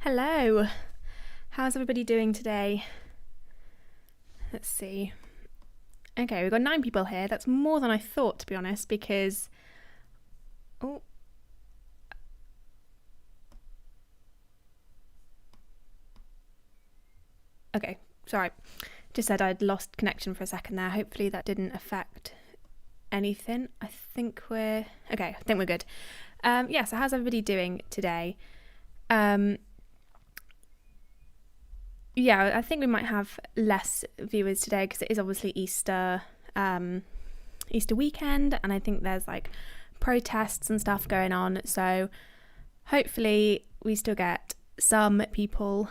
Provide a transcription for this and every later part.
Hello, how's everybody doing today? Let's see. Okay, we've got 9 people here. That's more than I thought, to be honest, because... Oh. Okay, sorry. Just said I'd lost connection for a second there. Hopefully that didn't affect anything. I think we're good. So how's everybody doing today? I think we might have less viewers today because it is obviously Easter weekend, and I think there's like protests and stuff going on. So hopefully we still get some people.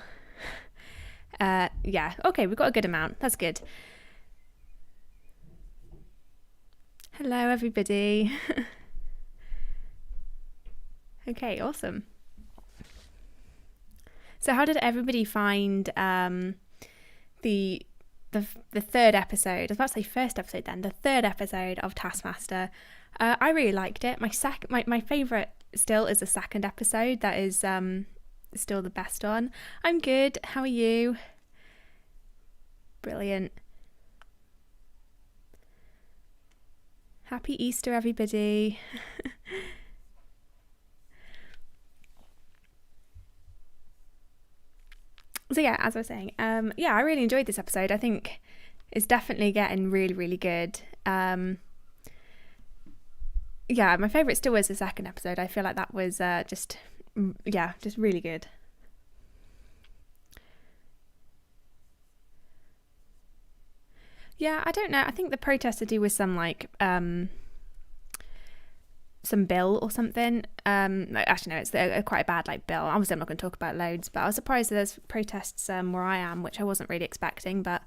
Okay, we've got a good amount. That's good. Hello, everybody. Okay, awesome. So how did everybody find the third episode? I was about to say first episode then. The third episode of Taskmaster. I really liked it. My favourite still is the second episode. That is still the best one. I'm good. How are you? Brilliant. Happy Easter, everybody. So yeah, as I was saying, I really enjoyed this episode. I think it's definitely getting really, really good. My favourite still was the second episode. I feel like that was just really good. Yeah, I don't know. I think the protest to do with some like some bill or something. Actually, no, it's quite a bad like bill. Obviously, I'm not going to talk about loads, but I was surprised that there's protests where I am, which I wasn't really expecting. But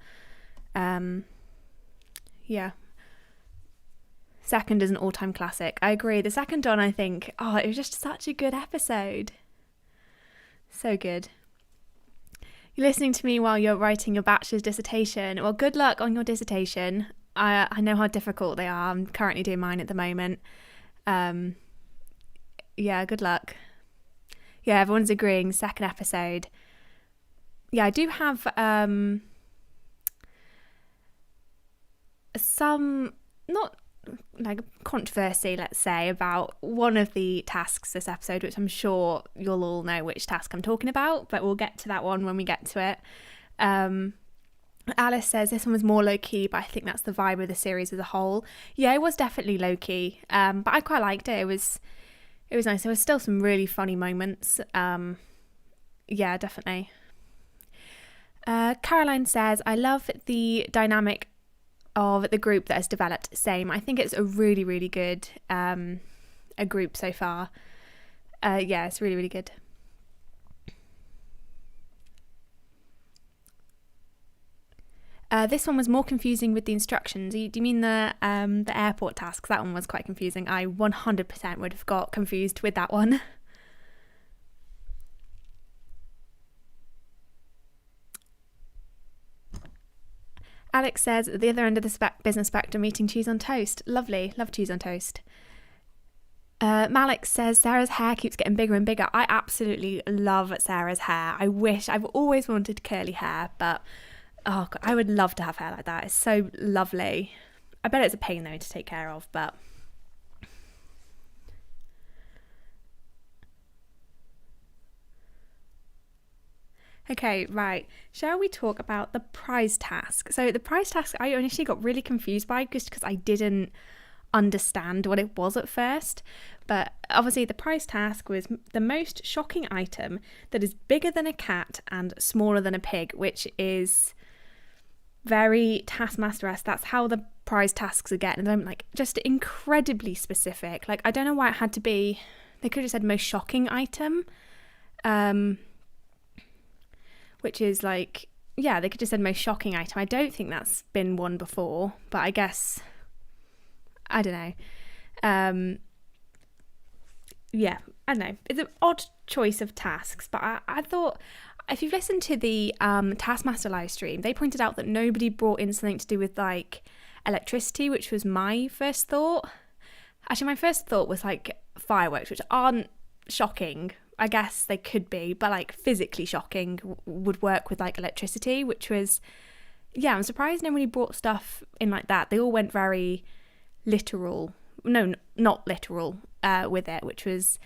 second is an all-time classic. I agree. The second one, I think, it was just such a good episode. So good. You're listening to me while you're writing your bachelor's dissertation. Well, good luck on your dissertation. I know how difficult they are. I'm currently doing mine at the moment. Good luck. Yeah, everyone's agreeing. Second episode. Yeah, I do have some, not like controversy, let's say, about one of the tasks this episode, which I'm sure you'll all know which task I'm talking about, but we'll get to that one when we get to it. Alice says this one was more low-key, but I think that's the vibe of the series as a whole. Yeah, it was definitely low-key, but I quite liked it. It was nice. There was still some really funny moments. Definitely. Caroline says, I love the dynamic of the group that has developed. Same. I think it's a really, really good a group so far. It's really, really good. This one was more confusing with the instructions. Do you mean the airport tasks? That one was quite confusing. I 100% would have got confused with that one. Alex says, at the other end of the business spectrum, eating cheese on toast. Lovely. Love cheese on toast. Malik says, Sarah's hair keeps getting bigger and bigger. I absolutely love Sarah's hair. I've always wanted curly hair, but oh God, I would love to have hair like that. It's so lovely. I bet it's a pain though to take care of, but okay, right. Shall we talk about the prize task? So the prize task I initially got really confused by just because I didn't understand what it was at first. But obviously the prize task was the most shocking item that is bigger than a cat and smaller than a pig, which is very Taskmaster-esque. That's how the prize tasks are getting at the moment, like just incredibly specific. Like I don't know why it had to be, they could have said most shocking item, which is like, yeah, they could have said most shocking item. I don't think that's been one before, but I guess, I don't know. I don't know. It's an odd choice of tasks, but I thought, if you've listened to the Taskmaster live stream, they pointed out that nobody brought in something to do with like electricity, which was my first thought. Actually, my first thought was like fireworks, which aren't shocking, I guess they could be, but like physically shocking would work with like electricity, which was, yeah, I'm surprised nobody brought stuff in like that. They all went very literal, no, not literal with it, which was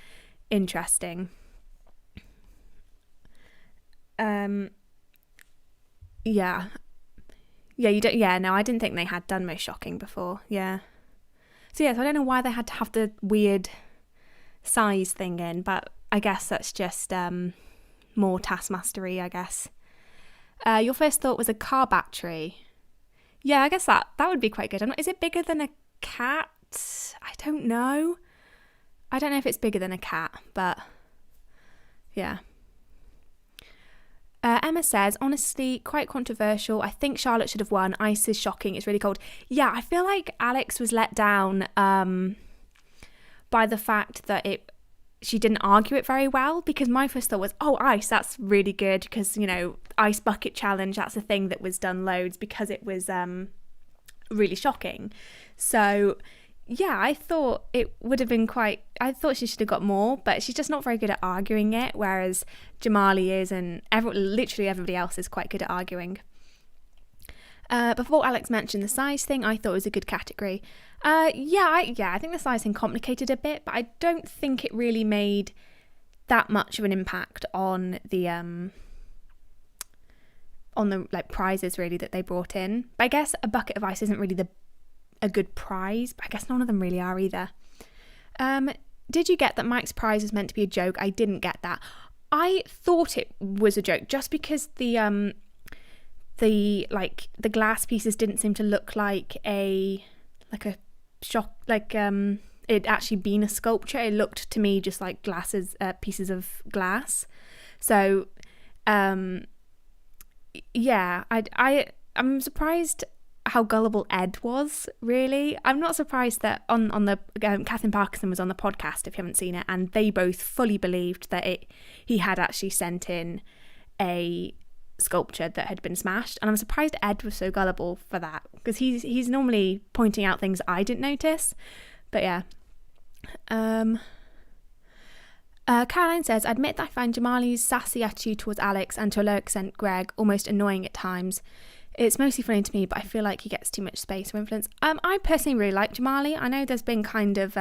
interesting. Yeah. Yeah, you don't. Yeah, no, I didn't think they had done most shocking before. Yeah. So yeah, so I don't know why they had to have the weird size thing in, but I guess that's just more taskmastery, I guess. Your first thought was a car battery. Yeah, I guess that would be quite good. Is it bigger than a cat? I don't know. I don't know if it's bigger than a cat, but yeah. Emma says, honestly, quite controversial. I think Charlotte should have won. Ice is shocking. It's really cold. Yeah, I feel like Alex was let down by the fact that she didn't argue it very well, because my first thought was, oh, ice, that's really good, because, you know, ice bucket challenge, that's a thing that was done loads because it was really shocking. So yeah, I thought it would have been I thought she should have got more, but she's just not very good at arguing it, whereas Jamali is, and literally everybody else is quite good at arguing. Before Alex mentioned the size thing, I thought it was a good category. I think the size thing complicated a bit, but I don't think it really made that much of an impact on the like prizes really that they brought in. But I guess a bucket of ice isn't really a good prize, but I guess none of them really are either. Did you get that Mike's prize was meant to be a joke? I didn't get that. I thought it was a joke just because the glass pieces didn't seem to look like a shock, it'd actually been a sculpture. It looked to me just like pieces of glass. So yeah, I'm surprised how gullible Ed was, really. I'm not surprised that on the Catherine Parkinson was on the podcast, if you haven't seen it, and they both fully believed that he had actually sent in a sculpture that had been smashed, and I'm surprised Ed was so gullible for that, because he's normally pointing out things I didn't notice. But yeah. Caroline says, I admit that I find Jamali's sassy attitude towards Alex, and to a lower extent Greg, almost annoying at times. It's mostly funny to me, but I feel like he gets too much space or influence. I personally really like Jamali. I know there's been kind of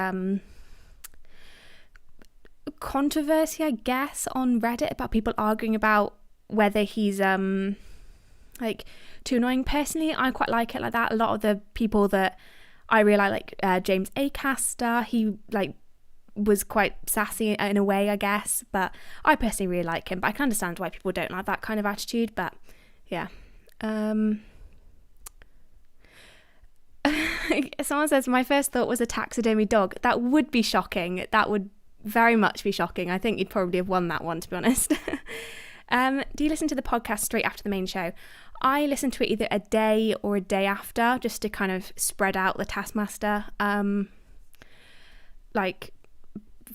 controversy, I guess, on Reddit about people arguing about whether he's too annoying. Personally, I quite like it like that. A lot of the people that I really like James Acaster, he was quite sassy in a way, I guess, but I personally really like him. But I can understand why people don't like that kind of attitude, but yeah. Someone says, my first thought was a taxidermy dog. That would be shocking. That would very much be shocking. I think you'd probably have won that one, to be honest. Do you listen to the podcast straight after the main show? I listen to it either a day or a day after, just to kind of spread out the Taskmaster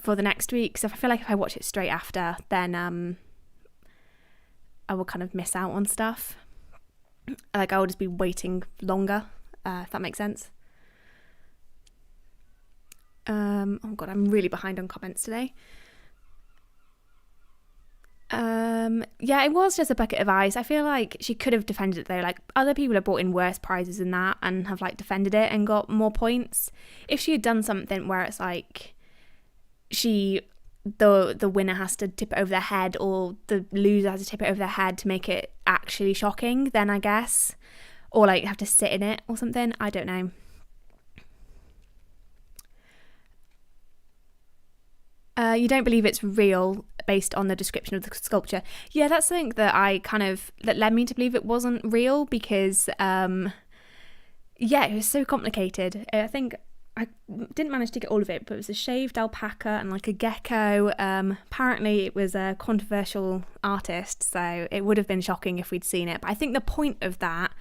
for the next week. So I feel like if I watch it straight after, then I will kind of miss out on stuff. I will just be waiting longer, if that makes sense. Oh god, I'm really behind on comments today. Yeah, it was just a bucket of ice. I feel like she could have defended it though. Like, other people have brought in worse prizes than that and have defended it and got more points. If she had done something where it's like the winner has to tip it over their head, or the loser has to tip it over their head to make it actually shocking, then I guess, or have to sit in it or something, I don't know. You don't believe it's real based on the description of the sculpture. Yeah, that's something that led me to believe it wasn't real, because it was so complicated. I think I didn't manage to get all of it, but it was a shaved alpaca and a gecko. Apparently it was a controversial artist, so it would have been shocking if we'd seen it. But I think the point of that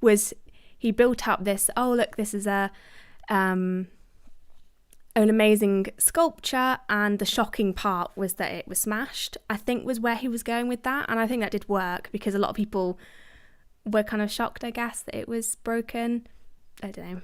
was he built up this, oh look, this is an amazing sculpture, and the shocking part was that it was smashed, I think was where he was going with that. And I think that did work, because a lot of people were kind of shocked, I guess, that it was broken. I don't know.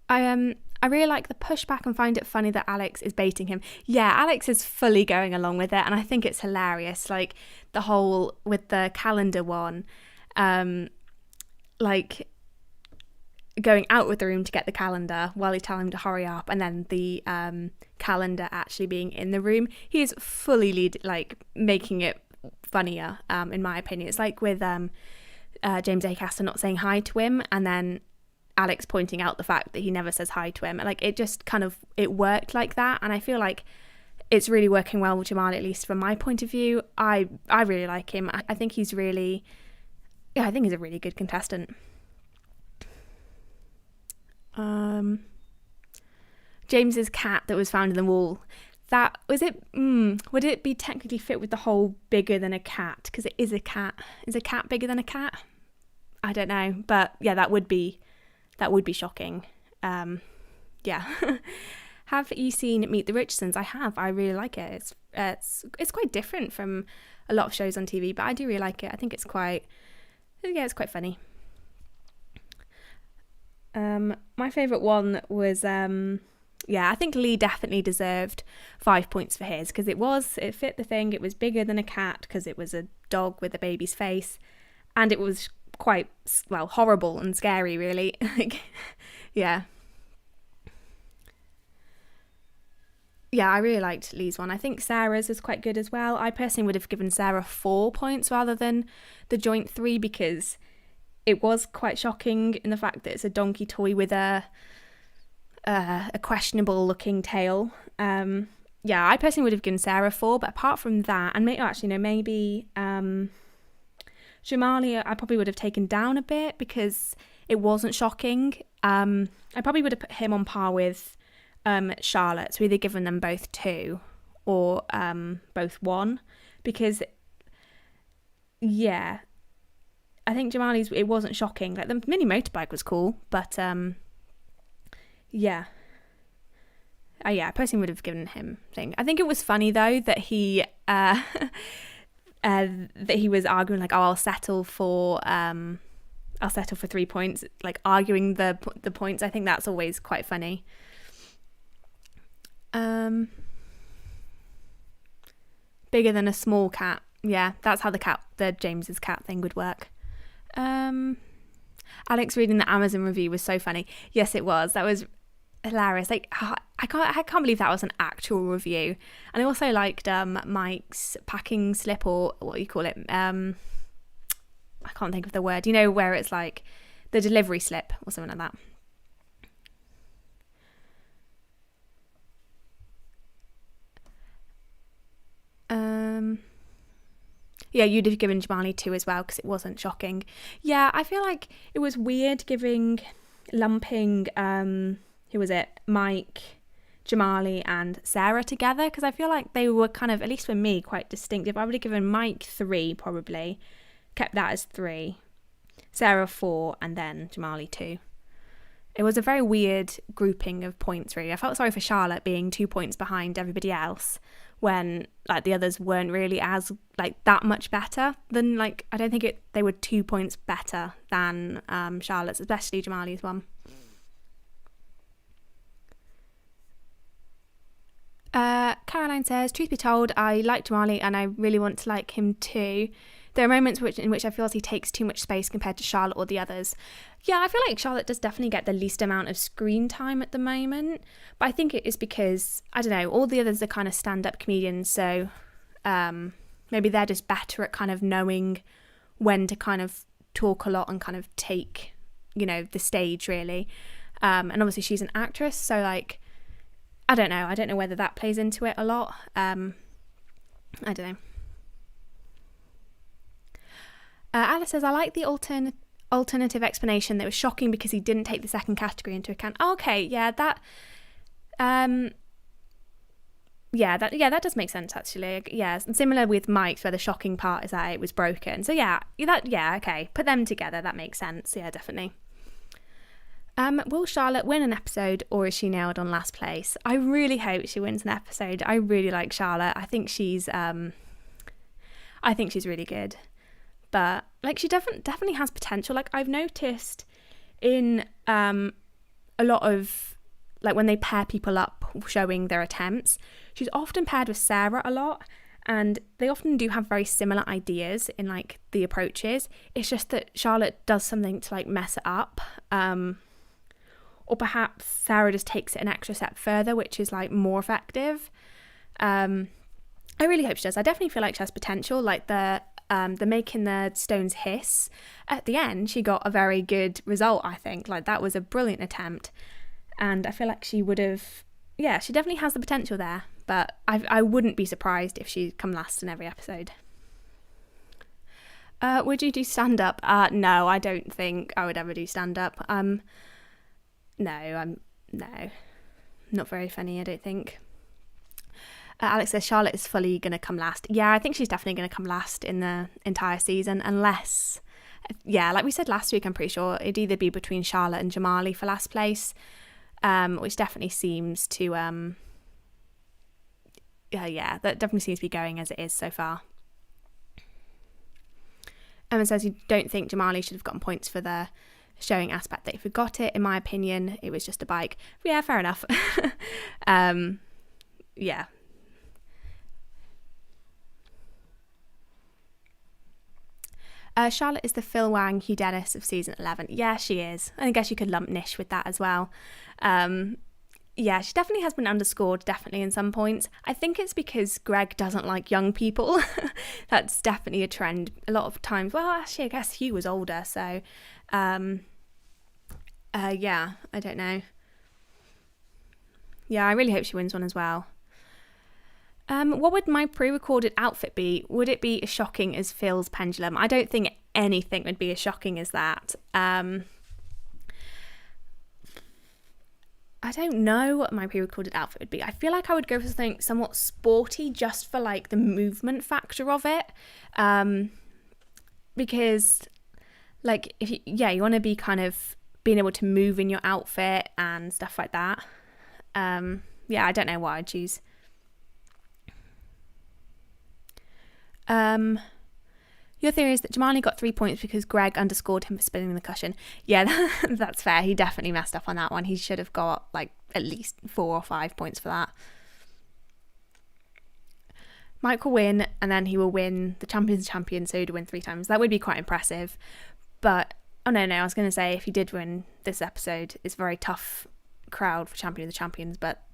I really like the pushback and find it funny that Alex is baiting him. Yeah, Alex is fully going along with it, and I think it's hilarious. Like the whole with the calendar one, like going out with the room to get the calendar while he's telling him to hurry up, and then the calendar actually being in the room. He is fully making it funnier, in my opinion. It's like with James Acaster not saying hi to him, and then Alex pointing out the fact that he never says hi to him. Like it just kind of, it worked like that, and I feel like it's really working well with Jamal, at least from my point of view. I really like him. I think he's really, I think he's a really good contestant. James's cat that was found in the wall, that was it. Would it be technically fit with the whole bigger than a cat? Because it is a cat. Is a cat bigger than a cat? I don't know, but yeah, that would be shocking. Yeah. Have you seen Meet the Richardsons? I have. I really like it. It's quite different from a lot of shows on TV, but I do really like it. I think it's quite funny. My favourite one was, I think Lee definitely deserved 5 points for his, because it fit the thing. It was bigger than a cat because it was a dog with a baby's face, and it was quite, horrible and scary, really. Yeah, I really liked Lee's one. I think Sarah's was quite good as well. I personally would have given Sarah 4 points rather than the joint 3, because it was quite shocking in the fact that it's a donkey toy with a questionable looking tail. I personally would have given Sarah 4, but apart from that, and maybe Jamali, I probably would have taken down a bit because it wasn't shocking. I probably would have put him on par with Charlotte, so either given them both 2 or both 1, because I think Jamali's, it wasn't shocking. Like the mini motorbike was cool, but I personally would have given him thing. I think it was funny though that he that he was arguing like, I'll settle for 3 points, like arguing the points. I think that's always quite funny. Bigger than a small cat. Yeah, that's how the James's cat thing would work. Alex reading the Amazon review was so funny. Yes, it was. That was hilarious. Like, I can't believe that was an actual review. And I also liked Mike's packing slip, or what do you call it? I can't think of the word. You know, where it's like the delivery slip or something like that. You'd have given Jamali 2 as well because it wasn't shocking. Yeah, I feel like it was weird lumping, who was it? Mike, Jamali and Sarah together, because I feel like they were kind of, at least for me, quite distinctive. I would have given Mike 3 probably, kept that as 3, Sarah 4, and then Jamali 2. It was a very weird grouping of points, really. I felt sorry for Charlotte being 2 points behind everybody else, when like the others weren't really as like that much better than, like, I don't think they were 2 points better than Charlotte's, especially Jamali's one. Caroline says, truth be told, I like Jamali and I really want to like him too. There are moments in which I feel he takes too much space compared to Charlotte or the others. Yeah, I feel like Charlotte does definitely get the least amount of screen time at the moment. But I think it is because, I don't know, all the others are kind of stand-up comedians. So maybe they're just better at kind of knowing when to kind of talk a lot and kind of take, the stage, really. And obviously she's an actress. So, like, I don't know whether that plays into it a lot. I don't know. Alice says, I like the alternative explanation that was shocking because he didn't take the second category into account. Oh, okay, yeah, that does make sense, actually. Yeah, and similar with Mike's, where the shocking part is that it was broken. So okay, put them together, that makes sense. Yeah, definitely. Will Charlotte win an episode, or is she nailed on last place? I really hope she wins an episode. I really like Charlotte. I think she's really good. But like, she definitely has potential. Like, I've noticed in a lot of, like, when they pair people up showing their attempts, she's often paired with Sarah a lot, and they often do have very similar ideas in, like, the approaches. It's just that Charlotte does something to, like, mess it up, or perhaps Sarah just takes it an extra step further, which is, like, more effective. I really hope she does. I definitely feel like she has potential. Like the making the stones hiss at the end, she got a very good result, I think. Like, that was a brilliant attempt, and I feel like she would have, yeah, she definitely has the potential there, but I wouldn't be surprised if she come last in every episode. Would you do stand-up? No, I don't think I would ever do stand-up. No, not very funny, I don't think. Alex says Charlotte is fully going to come last. Yeah, I think she's definitely going to come last in the entire season, unless, yeah, like we said last week, I'm pretty sure it'd either be between Charlotte and Jamali for last place, which definitely seems to, that definitely seems to be going as it is so far. Emma says you don't think Jamali should have gotten points for the showing aspect. They forgot it. In my opinion, it was just a bike. Yeah, fair enough. Yeah. Charlotte is the Phil Wang Hugh Dennis of season 11. Yeah, she is. I guess you could lump Nish with that as well. Yeah, she definitely has been underscored, definitely in some points. I think it's because Greg doesn't like young people. That's definitely a trend. A lot of times, well, actually, I guess Hugh was older, so yeah, I don't know. Yeah, I really hope she wins one as well. What would my pre-recorded outfit be? Would it be as shocking as Phil's pendulum? I don't think anything would be as shocking as that. I don't know what my pre-recorded outfit would be. I feel like I would go for something somewhat sporty just for, like, the movement factor of it. Because, like, if you want to be kind of being able to move in your outfit and stuff like that. Yeah, I don't know what I'd choose. Your theory is that Jamali got 3 points because Greg underscored him for spinning the cushion. Yeah, that's fair. He definitely messed up on that one. He should have got, like, at least 4 or 5 points for that. Mike will win, and then he will win the Champions Champion, so he'd win 3 times. That would be quite impressive. But, oh no, I was going to say, if he did win this episode, it's a very tough crowd for Champion of the Champions, but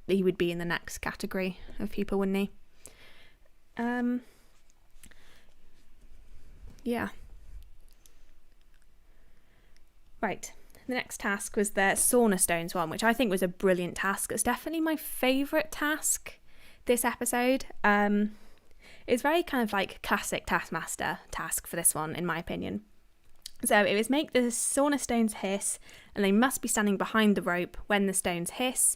he would be in the next category of people, wouldn't he? Yeah. Right. The next task was the Sauna Stones one, which I think was a brilliant task. It's definitely my favourite task this episode. It's very kind of like classic Taskmaster task for this one, in my opinion. So it was make the sauna stones hiss, and they must be standing behind the rope when the stones hiss,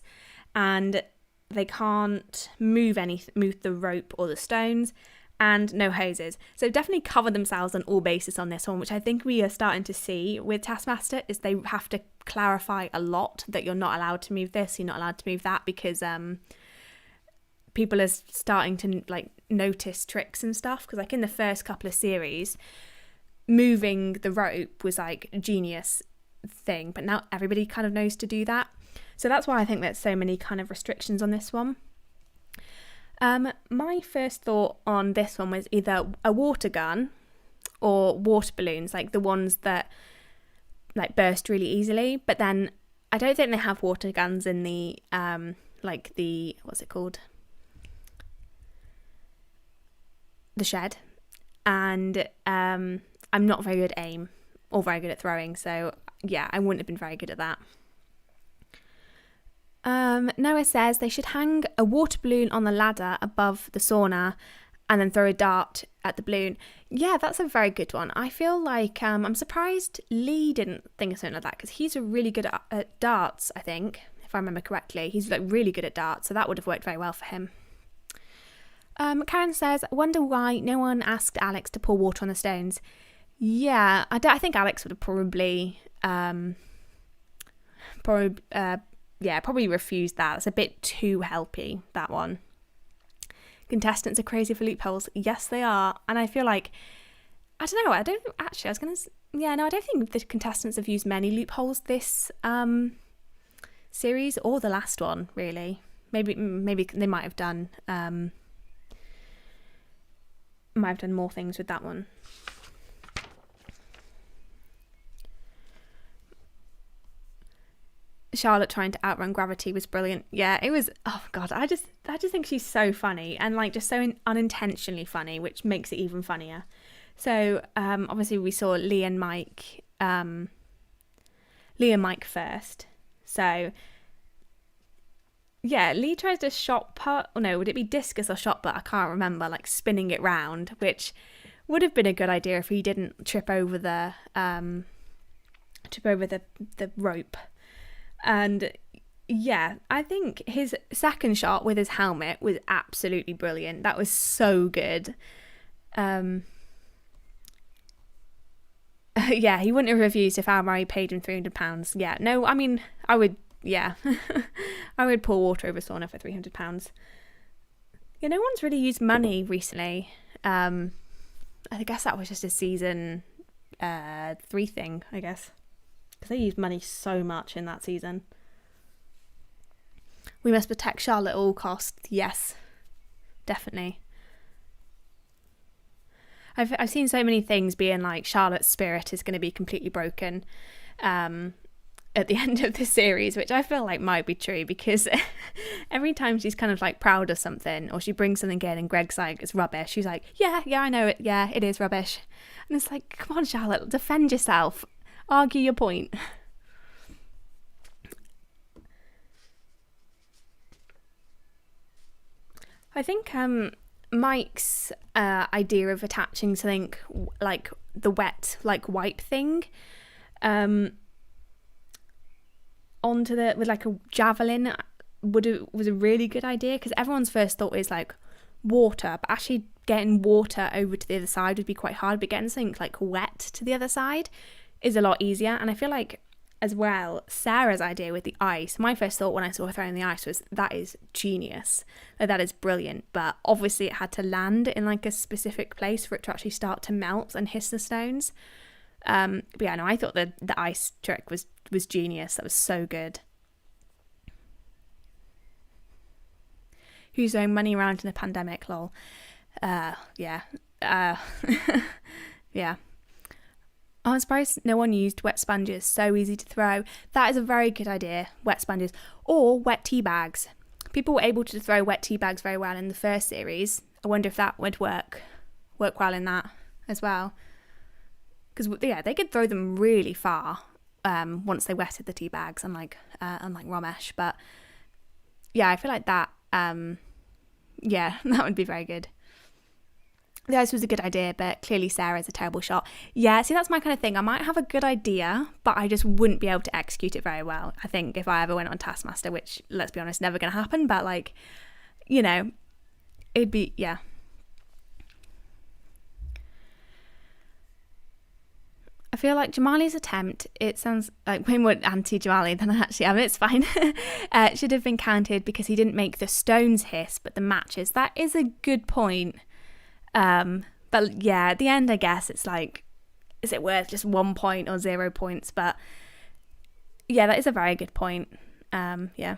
and they can't move the rope or the stones, and no hoses. So definitely cover themselves on all bases on this one, which I think we are starting to see with Taskmaster, is they have to clarify a lot that you're not allowed to move this, you're not allowed to move that, because people are starting to, like, notice tricks and stuff. Because, like, in the first couple of series, moving the rope was, like, a genius thing, but now everybody kind of knows to do that. So that's why I think there's so many kind of restrictions on this one. My first thought on this one was either a water gun or water balloons, like the ones that, like, burst really easily. But then I don't think they have water guns in the like the, what's it called, the shed. And I'm not very good at aim or very good at throwing, so yeah, I wouldn't have been very good at that. Noah says they should hang a water balloon on the ladder above the sauna and then throw a dart at the balloon. Yeah, that's a very good one. I feel like I'm surprised Lee didn't think of something like that, because he's really good at darts, I think, if I remember correctly. He's, like, really good at darts, so that would have worked very well for him. Karen says, wonder why no one asked Alex to pour water on the stones. Yeah, I think Alex would have probably refused that. It's a bit too helpy, that one. Contestants are crazy for loopholes. Yes, they are. And I feel like, I don't know, I don't think the contestants have used many loopholes this series or the last one, really. Maybe they might have done more things with that one. Charlotte trying to outrun gravity was brilliant. Yeah, it was. Oh god, I just think she's so funny, and like just so unintentionally funny, which makes it even funnier. So obviously we saw Lee and Mike first. So yeah, Lee tries to shot put, or no, would it be discus or shot put? I can't remember, like spinning it round, which would have been a good idea if he didn't trip over the rope. And yeah, I think his second shot with his helmet was absolutely brilliant. That was so good. Yeah, he wouldn't have refused if Almari paid him £300. Yeah, no, I mean, I would, yeah. I would pour water over sauna for £300. Yeah, no one's really used money recently. I guess that was just a season 3 thing, I guess. Because they used money so much in that season. We must protect Charlotte at all costs. Yes, definitely. I've seen so many things being like Charlotte's spirit is going to be completely broken at the end of the series, which I feel like might be true, because every time she's kind of like proud of something or she brings something in and Greg's like, it's rubbish, she's like, yeah, I know it, yeah, it is rubbish. And it's like, come on, Charlotte, defend yourself. Argue your point. I think Mike's idea of attaching something like the wet, like wipe thing onto with like a javelin was a really good idea, because everyone's first thought is like water, but actually getting water over to the other side would be quite hard, but getting something like wet to the other side is a lot easier. And I feel like as well, Sarah's idea with the ice, my first thought when I saw her throwing the ice was, that is genius, like, that is brilliant, but obviously it had to land in like a specific place for it to actually start to melt and hiss the stones. But yeah, no, I thought the ice trick was genius. That was so good. Who's throwing money around in the pandemic, lol. Yeah. Yeah. I'm surprised no one used wet sponges. So easy to throw. That is a very good idea, wet sponges. Or wet tea bags. People were able to throw wet tea bags very well in the first series. I wonder if that would work well in that as well. Because, yeah, they could throw them really far once they wetted the tea bags, unlike Ramesh. But, yeah, I feel like that, yeah, that would be very good. The ice was a good idea, but clearly Sarah's a terrible shot. Yeah, see, that's my kind of thing. I might have a good idea, but I just wouldn't be able to execute it very well, I think, if I ever went on Taskmaster, which, let's be honest, never going to happen. But, like, you know, it'd be, yeah. I feel like Jamali's attempt, it sounds like way more anti-Jamali than I actually am. It's fine. Should have been counted because he didn't make the stones hiss, but the matches. That is a good point. But yeah, at the end, I guess it's like, is it worth just 1 point or 0 points? But yeah, that is a very good point. Yeah.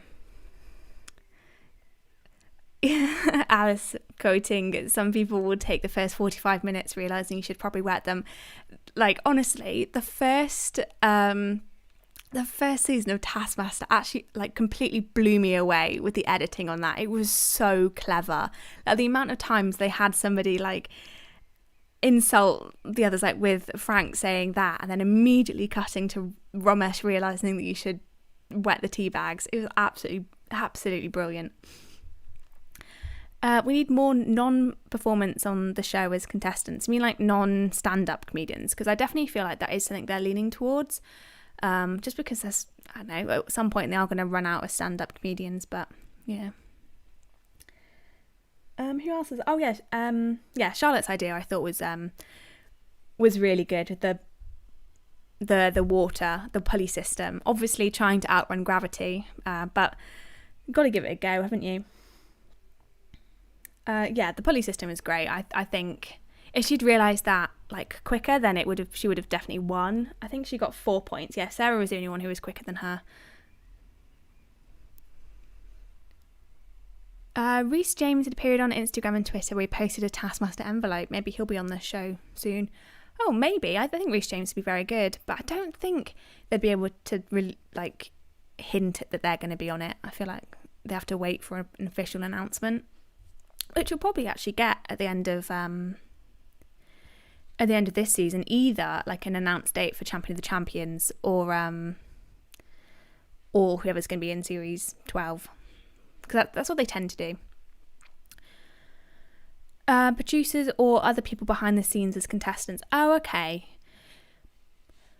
Alice quoting, some people would take the first 45 minutes realising you should probably wet them. Like, honestly, the first season of Taskmaster actually, like, completely blew me away with the editing on that. It was so clever. Like, the amount of times they had somebody, like, insult the others, like with Frank saying that, and then immediately cutting to Ramesh realising that you should wet the tea bags. It was absolutely brilliant. We need more non-performance on the show as contestants. I mean, like, non-stand-up comedians, because I definitely feel like that is something they're leaning towards. Just because there's, I don't know, at some point they are going to run out of stand-up comedians, but yeah. Who else is? Oh yeah, yeah. Charlotte's idea I thought was really good. The water, the pulley system, obviously trying to outrun gravity, but you've got to give it a go, haven't you? Yeah, the pulley system is great. I think if she'd realised that like quicker, then she would have definitely won. I think she got 4 points. Yeah, Sarah was the only one who was quicker than her. Reece James had appeared on Instagram and Twitter where he posted a Taskmaster envelope. Maybe he'll be on the show soon. Oh, maybe. I think Reece James would be very good, but I don't think they'd be able to really hint that they're going to be on it. I feel like they have to wait for an official announcement, which we'll probably actually get at the end of this season, either like an announced date for Champion of the Champions or whoever's going to be in series 12, because that's what they tend to do. Producers or other people behind the scenes as contestants. Oh, okay.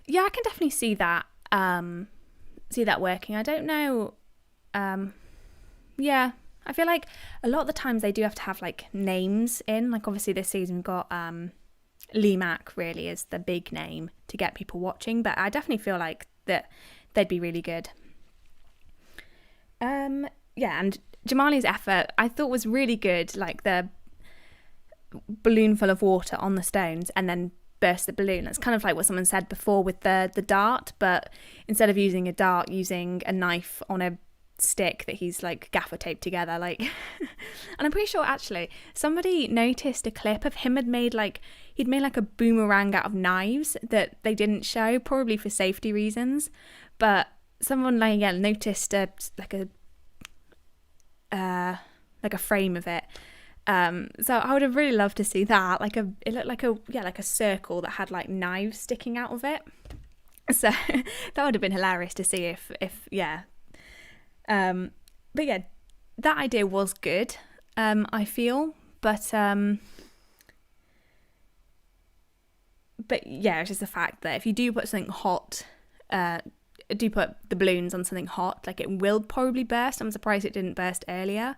Yeah, I can definitely see that. See that working. I don't know. Yeah, I feel like a lot of the times they do have to have like names in. Like obviously this season we've got Lee Mack really is the big name to get people watching, but I definitely feel like that they'd be really good. Yeah, and Jamali's effort I thought was really good. Like the balloon full of water on the stones and then burst the balloon. That's kind of like what someone said before with the dart, but instead of using a dart, using a knife on a stick that he's like gaffer taped together, like and I'm pretty sure actually somebody noticed a clip of him he'd made like a boomerang out of knives that they didn't show, probably for safety reasons, but someone noticed a frame of it. So I would have really loved to see that. It looked like a circle that had like knives sticking out of it. So that would have been hilarious to see if but yeah, that idea was good. I feel, but yeah, it's just the fact that if you do put something hot, do put the balloons on something hot, like it will probably burst. I'm surprised it didn't burst earlier.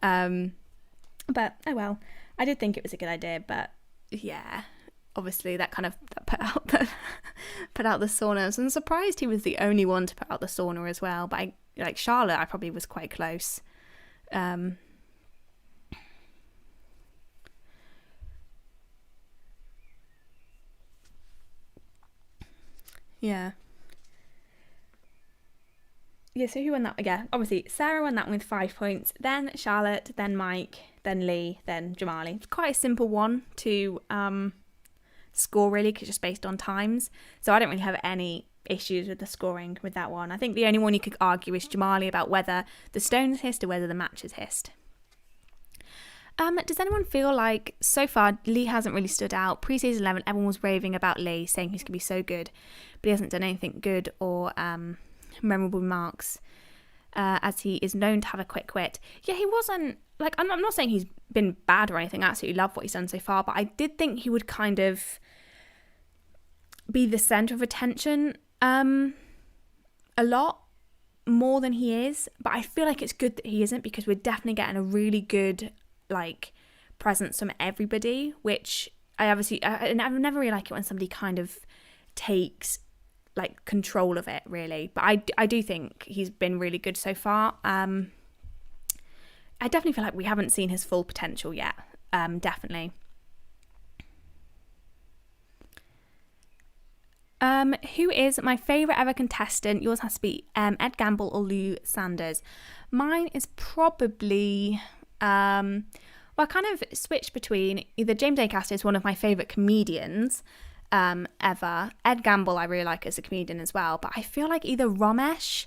But oh well, I did think it was a good idea, but yeah, obviously that kind of put out the saunas. I'm surprised he was the only one to put out the sauna as well, but Charlotte, I probably was quite close. Yeah. Yeah, so who won that? Yeah, obviously Sarah won that one with 5 points, then Charlotte, then Mike, then Lee, then Jamali. It's quite a simple one to score really, because it's just based on times. So I don't really have any issues with the scoring with that one. I think the only one you could argue is Jamali about whether the stones hissed or whether the match is hissed. Does anyone feel like so far Lee hasn't really stood out? Pre-season 11, everyone was raving about Lee, saying he's going to be so good, but he hasn't done anything good or memorable remarks, as he is known to have a quick wit. Yeah, he wasn't I'm not saying he's been bad or anything. I absolutely love what he's done so far, but I did think he would kind of be the centre of attention a lot more than he is, but I feel like it's good that he isn't, because we're definitely getting a really good presence from everybody, which I never really like it when somebody kind of takes control of it really, but I do think he's been really good so far. I definitely feel like we haven't seen his full potential yet. Definitely. Who is my favourite ever contestant? Yours has to be Ed Gamble or Lou Sanders. Mine is probably I kind of switch between either James Acaster is one of my favourite comedians ever. Ed Gamble I really like as a comedian as well, but I feel like either Ramesh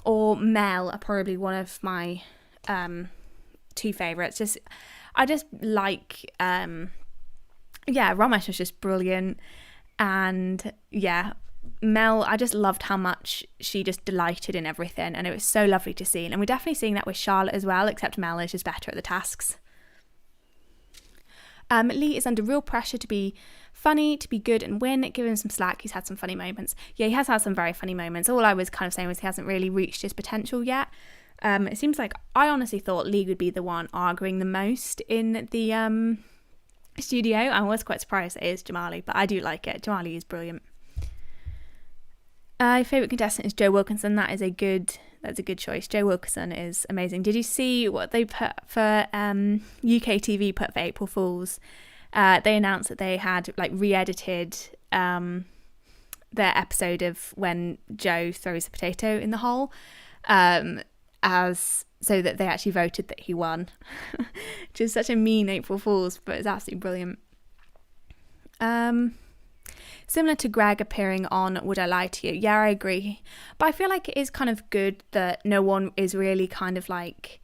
or Mel are probably one of my two favourites. I just like Ramesh was just brilliant, and Mel, I just loved how much she just delighted in everything, and it was so lovely to see. And we're definitely seeing that with Charlotte as well, except Mel is just better at the tasks. Lee is under real pressure to be funny, to be good and win. Give him some slack. He's had some funny moments. Yeah, he has had some very funny moments. All I was kind of saying was he hasn't really reached his potential yet. It seems like I honestly thought Lee would be the one arguing the most in the studio. I was quite surprised it is Jamali, but I do like it. Jamali is brilliant. My favourite contestant is Joe Wilkinson. That's a good choice. Joe Wilkinson is amazing. Did you see what they put for UK TV put for April Fools? They announced that they had re-edited their episode of when Joe throws the potato in the hole as so that they actually voted that he won. Which is such a mean April Fool's, but it's absolutely brilliant. Similar to Greg appearing on Would I Lie to You? Yeah, I agree. But I feel like it is kind of good that no one is really kind of like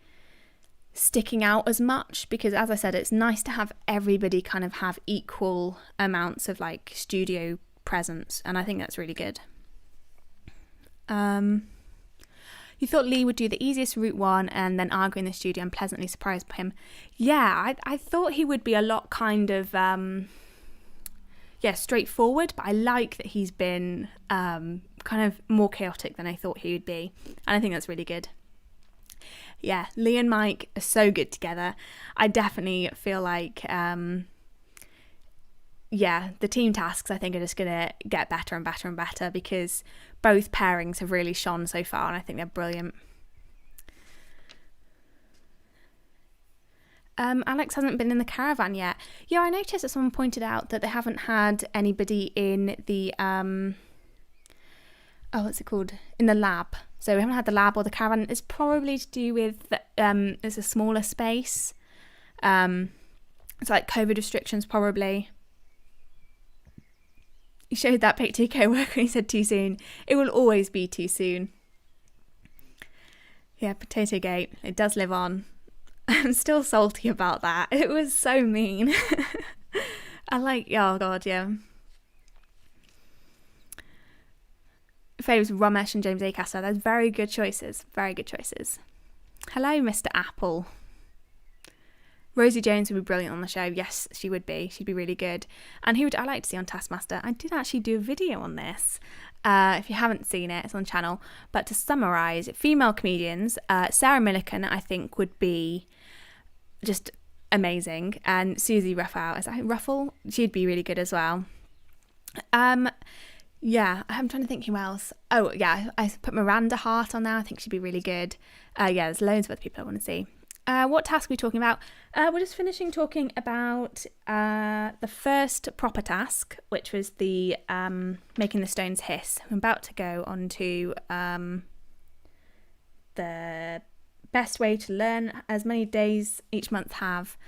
sticking out as much, because as I said, it's nice to have everybody kind of have equal amounts of like studio presence, and I think that's really good. You thought Lee would do the easiest route one and then argue in the studio, and pleasantly surprised by him. Yeah, I thought he would be a lot kind of straightforward, but I like that he's been kind of more chaotic than I thought he would be, and I think that's really good. Yeah, Lee and Mike are so good together. I definitely feel like the team tasks I think are just going to get better and better and better, because both pairings have really shone so far, and I think they're brilliant. Alex hasn't been in the caravan yet. Yeah, I noticed that someone pointed out that they haven't had anybody in the what's it called? In the lab. So we haven't had the lab or the caravan. It's probably to do with it's a smaller space. It's like COVID restrictions probably. He showed that pic to a co-worker and he said too soon. It will always be too soon. Yeah, Potato Gate. It does live on. I'm still salty about that. It was so mean. I like, oh god, yeah. Faves Ramesh and James Acaster. That's very good choices. Very good choices. Hello, Mr. Apple. Rosie Jones would be brilliant on the show. Yes, she would be. She'd be really good. And who would I like to see on Taskmaster? I did actually do a video on this. If you haven't seen it, it's on the channel. But to summarise, female comedians, Sarah Millican, I think, would be just amazing. And Susie Ruffle, is that Ruffle? She'd be really good as well. Yeah, I'm trying to think who else. Oh, yeah, I put Miranda Hart on there. I think she'd be really good. There's loads of other people I want to see. What task are we talking about? We're just finishing talking about the first proper task, which was the making the stones hiss. I'm about to go on to the best way to learn as many days each month have.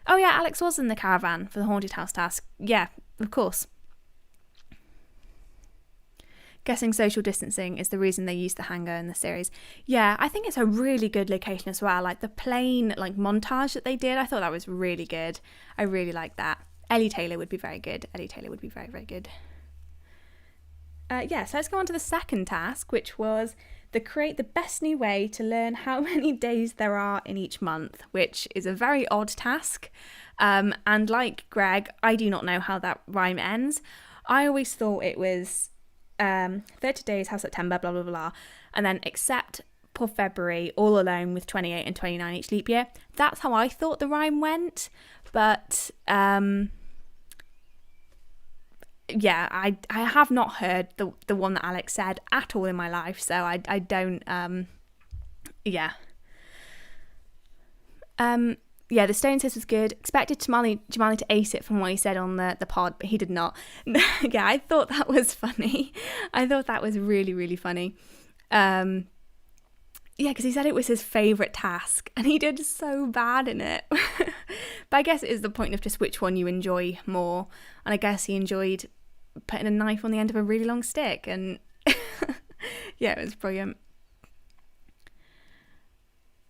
Oh yeah, Alex was in the caravan for the haunted house task. Yeah, of course. Guessing social distancing is the reason they used the hangar in the series. Yeah, I think it's a really good location as well. Like the plane montage that they did, I thought that was really good. I really like that. Ellie Taylor would be very good. Ellie Taylor would be very, very good. So let's go on to the second task, which was create the best new way to learn how many days there are in each month, which is a very odd task. And like Greg, I do not know how that rhyme ends. I always thought it was 30 days have September, blah, blah, blah, and then except for February, all alone with 28 and 29 each leap year. That's how I thought the rhyme went, but I have not heard the one that Alex said at all in my life, so I don't, the Stones hiss was good. Expected Jamali to ace it from what he said on the pod, but he did not. Yeah, I thought that was funny. I thought that was really, really funny. Because he said it was his favourite task, and he did so bad in it. But I guess it is the point of just which one you enjoy more. And I guess he enjoyed putting a knife on the end of a really long stick, and yeah, it was brilliant.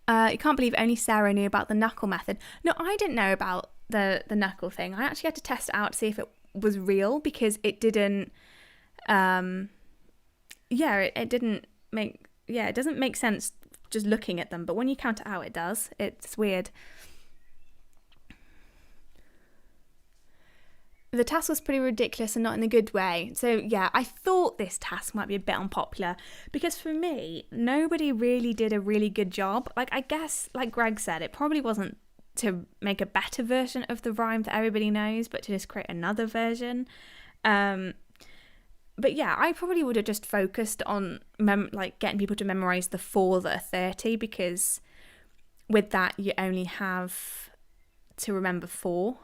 You can't believe only Sarah knew about the knuckle method. No, I didn't know about the knuckle thing. I actually had to test it out to see if it was real, because it didn't it doesn't make sense just looking at them, but when you count it out it does. It's weird. The task was pretty ridiculous and not in a good way. So yeah, I thought this task might be a bit unpopular, because for me, nobody really did a really good job. I guess, like Greg said, it probably wasn't to make a better version of the rhyme that everybody knows, but to just create another version. But yeah, I probably would have just focused on getting people to memorise the 4 that are 30, because with that you only have to remember 4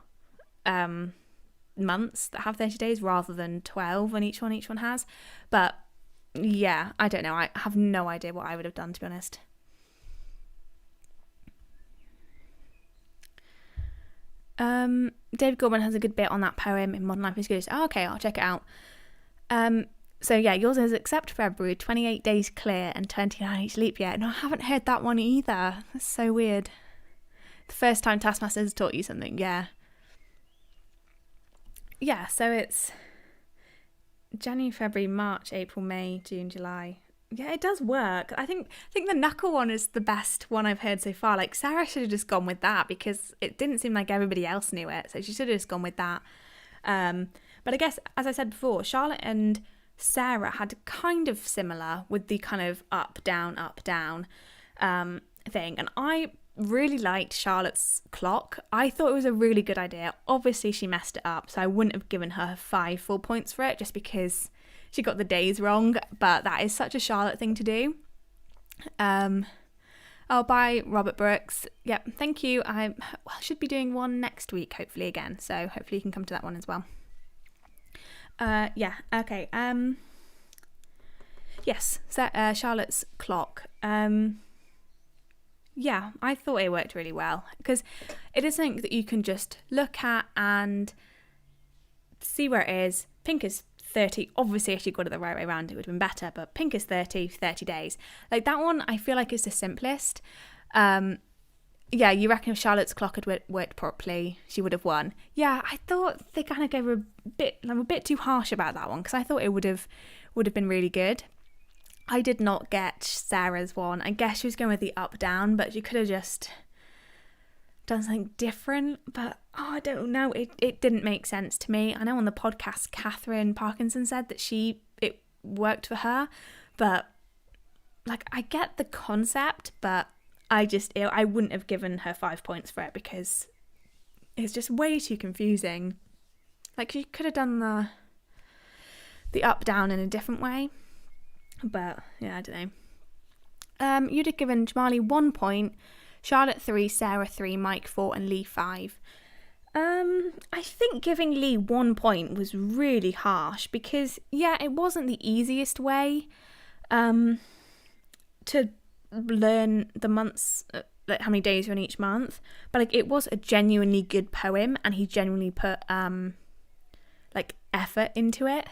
months that have 30 days rather than 12 on each one has. But yeah, I don't know. I have no idea what I would have done, to be honest. David Gorman has a good bit on that poem in Modern Life is Good. Oh, okay, I'll check it out. So yeah, yours is except February, 28 days clear and 29 each leap year. No, I haven't heard that one either. That's so weird. The first time Taskmaster has taught you something, yeah. Yeah, so it's January, February, March, April, May, June, July. Yeah, it does work. I think the knuckle one is the best one I've heard so far. Like, Sarah should have just gone with that because it didn't seem like everybody else knew it. So she should have just gone with that. But I guess, as I said before, Charlotte and Sarah had kind of similar with the kind of up, down thing. And I really liked Charlotte's clock. I thought it was a really good idea. Obviously, she messed it up, so I wouldn't have given her 5 full points for it just because she got the days wrong, but that is such a Charlotte thing to do. By Robert Brooks. Yep, thank you. I should be doing one next week, hopefully, again. So hopefully you can come to that one as well. Okay. Yes, so, Charlotte's clock. Yeah, I thought it worked really well because it is something that you can just look at and see where it is. Pink is 30. Obviously, if she got it the right way around, it would have been better, but pink is 30 days. Like, that one, I feel like is the simplest. Yeah, you reckon if Charlotte's clock had worked properly, she would have won. Yeah, I thought they kind of gave her a bit too harsh about that one because I thought it would have been really good. I did not get Sarah's one. I guess she was going with the up down, but she could have just done something different. But I don't know. It didn't make sense to me. I know on the podcast, Catherine Parkinson said that it worked for her, but like I get the concept, but I wouldn't have given her 5 points for it because it's just way too confusing. Like, she could have done the up down in a different way. But yeah, I don't know. You'd have given Jamali 1 point, Charlotte 3, Sarah 3, Mike 4, and Lee 5. I think giving Lee 1 point was really harsh because, yeah, it wasn't the easiest way to learn the months, like how many days are in each month. But like, it was a genuinely good poem, and he genuinely put like effort into it,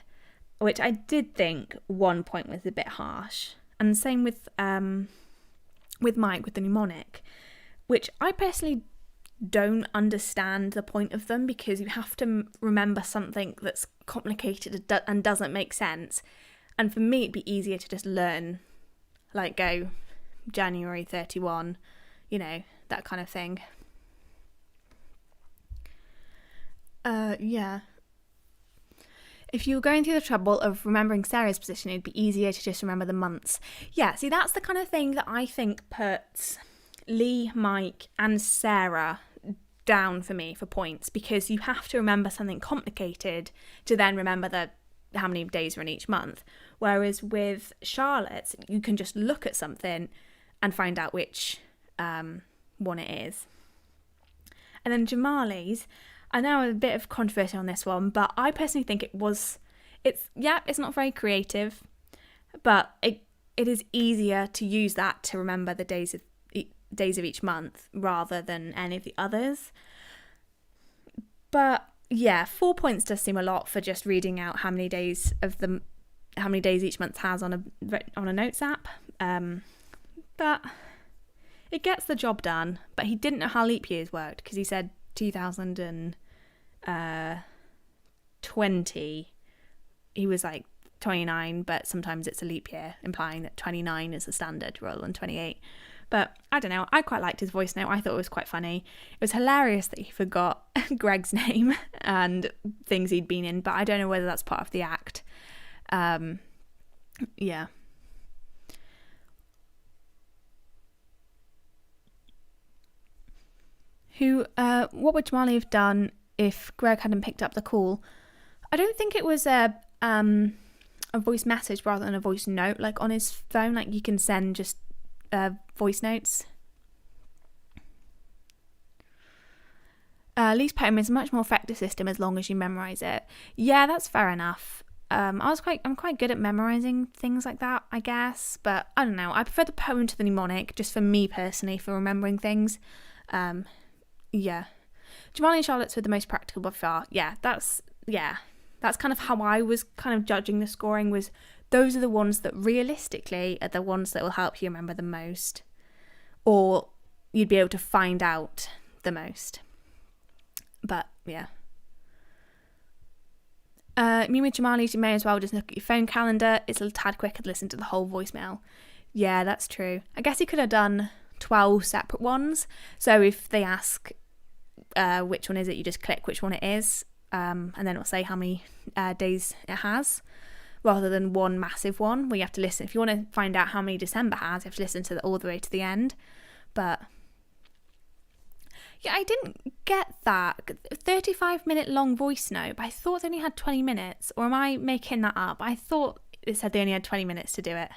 which I did think 1 point was a bit harsh. And same with Mike with the mnemonic, which I personally don't understand the point of them because you have to remember something that's complicated and doesn't make sense. And for me, it'd be easier to just learn, like go January 31, that kind of thing. Yeah. If you were going through the trouble of remembering Sarah's position, it'd be easier to just remember the months. Yeah, see, that's the kind of thing that I think puts Lee, Mike, and Sarah down for me for points, because you have to remember something complicated to then remember how many days are in each month. Whereas with Charlotte, you can just look at something and find out which one it is. And then Jamali's, I know a bit of controversy on this one, but I personally think it's not very creative, but it is easier to use that to remember the days of each month rather than any of the others. But yeah, 4 points does seem a lot for just reading out how many days each month has on a notes app. But it gets the job done. But he didn't know how leap years worked because he said 2020. He was like 29, but sometimes it's a leap year, implying that 29 is the standard rather than 28. But I don't know, I quite liked his voice note. I thought it was quite funny. It was hilarious that he forgot Greg's name and things he'd been in, but I don't know whether that's part of the act. Yeah. What would Jamali have done if Greg hadn't picked up the call? I don't think it was a voice message rather than a voice note, like on his phone. Like, you can send just voice notes. Lee's poem is a much more effective system as long as you memorize it. Yeah, that's fair enough. I'm quite good at memorizing things like that, I guess, but I don't know. I prefer the poem to the mnemonic, just for me personally, for remembering things. Yeah. Jamali and Charlotte's were the most practical by far. That's kind of how I was kind of judging the scoring, was those are the ones that realistically are the ones that will help you remember the most, or you'd be able to find out the most. But yeah. Me with Jamali's, you may as well just look at your phone calendar. It's a tad quicker to listen to the whole voicemail. Yeah, that's true. I guess you could have done 12 separate ones. So if they ask which one is it, you just click which one it is, and then it'll say how many days it has, rather than one massive one where you have to listen. If you want to find out how many December has, you have to listen to all the way to the end. But yeah, I didn't get that 35-minute long voice note, but I thought they only had 20 minutes. Or am I making that up? I thought it said they only had 20 minutes to do it.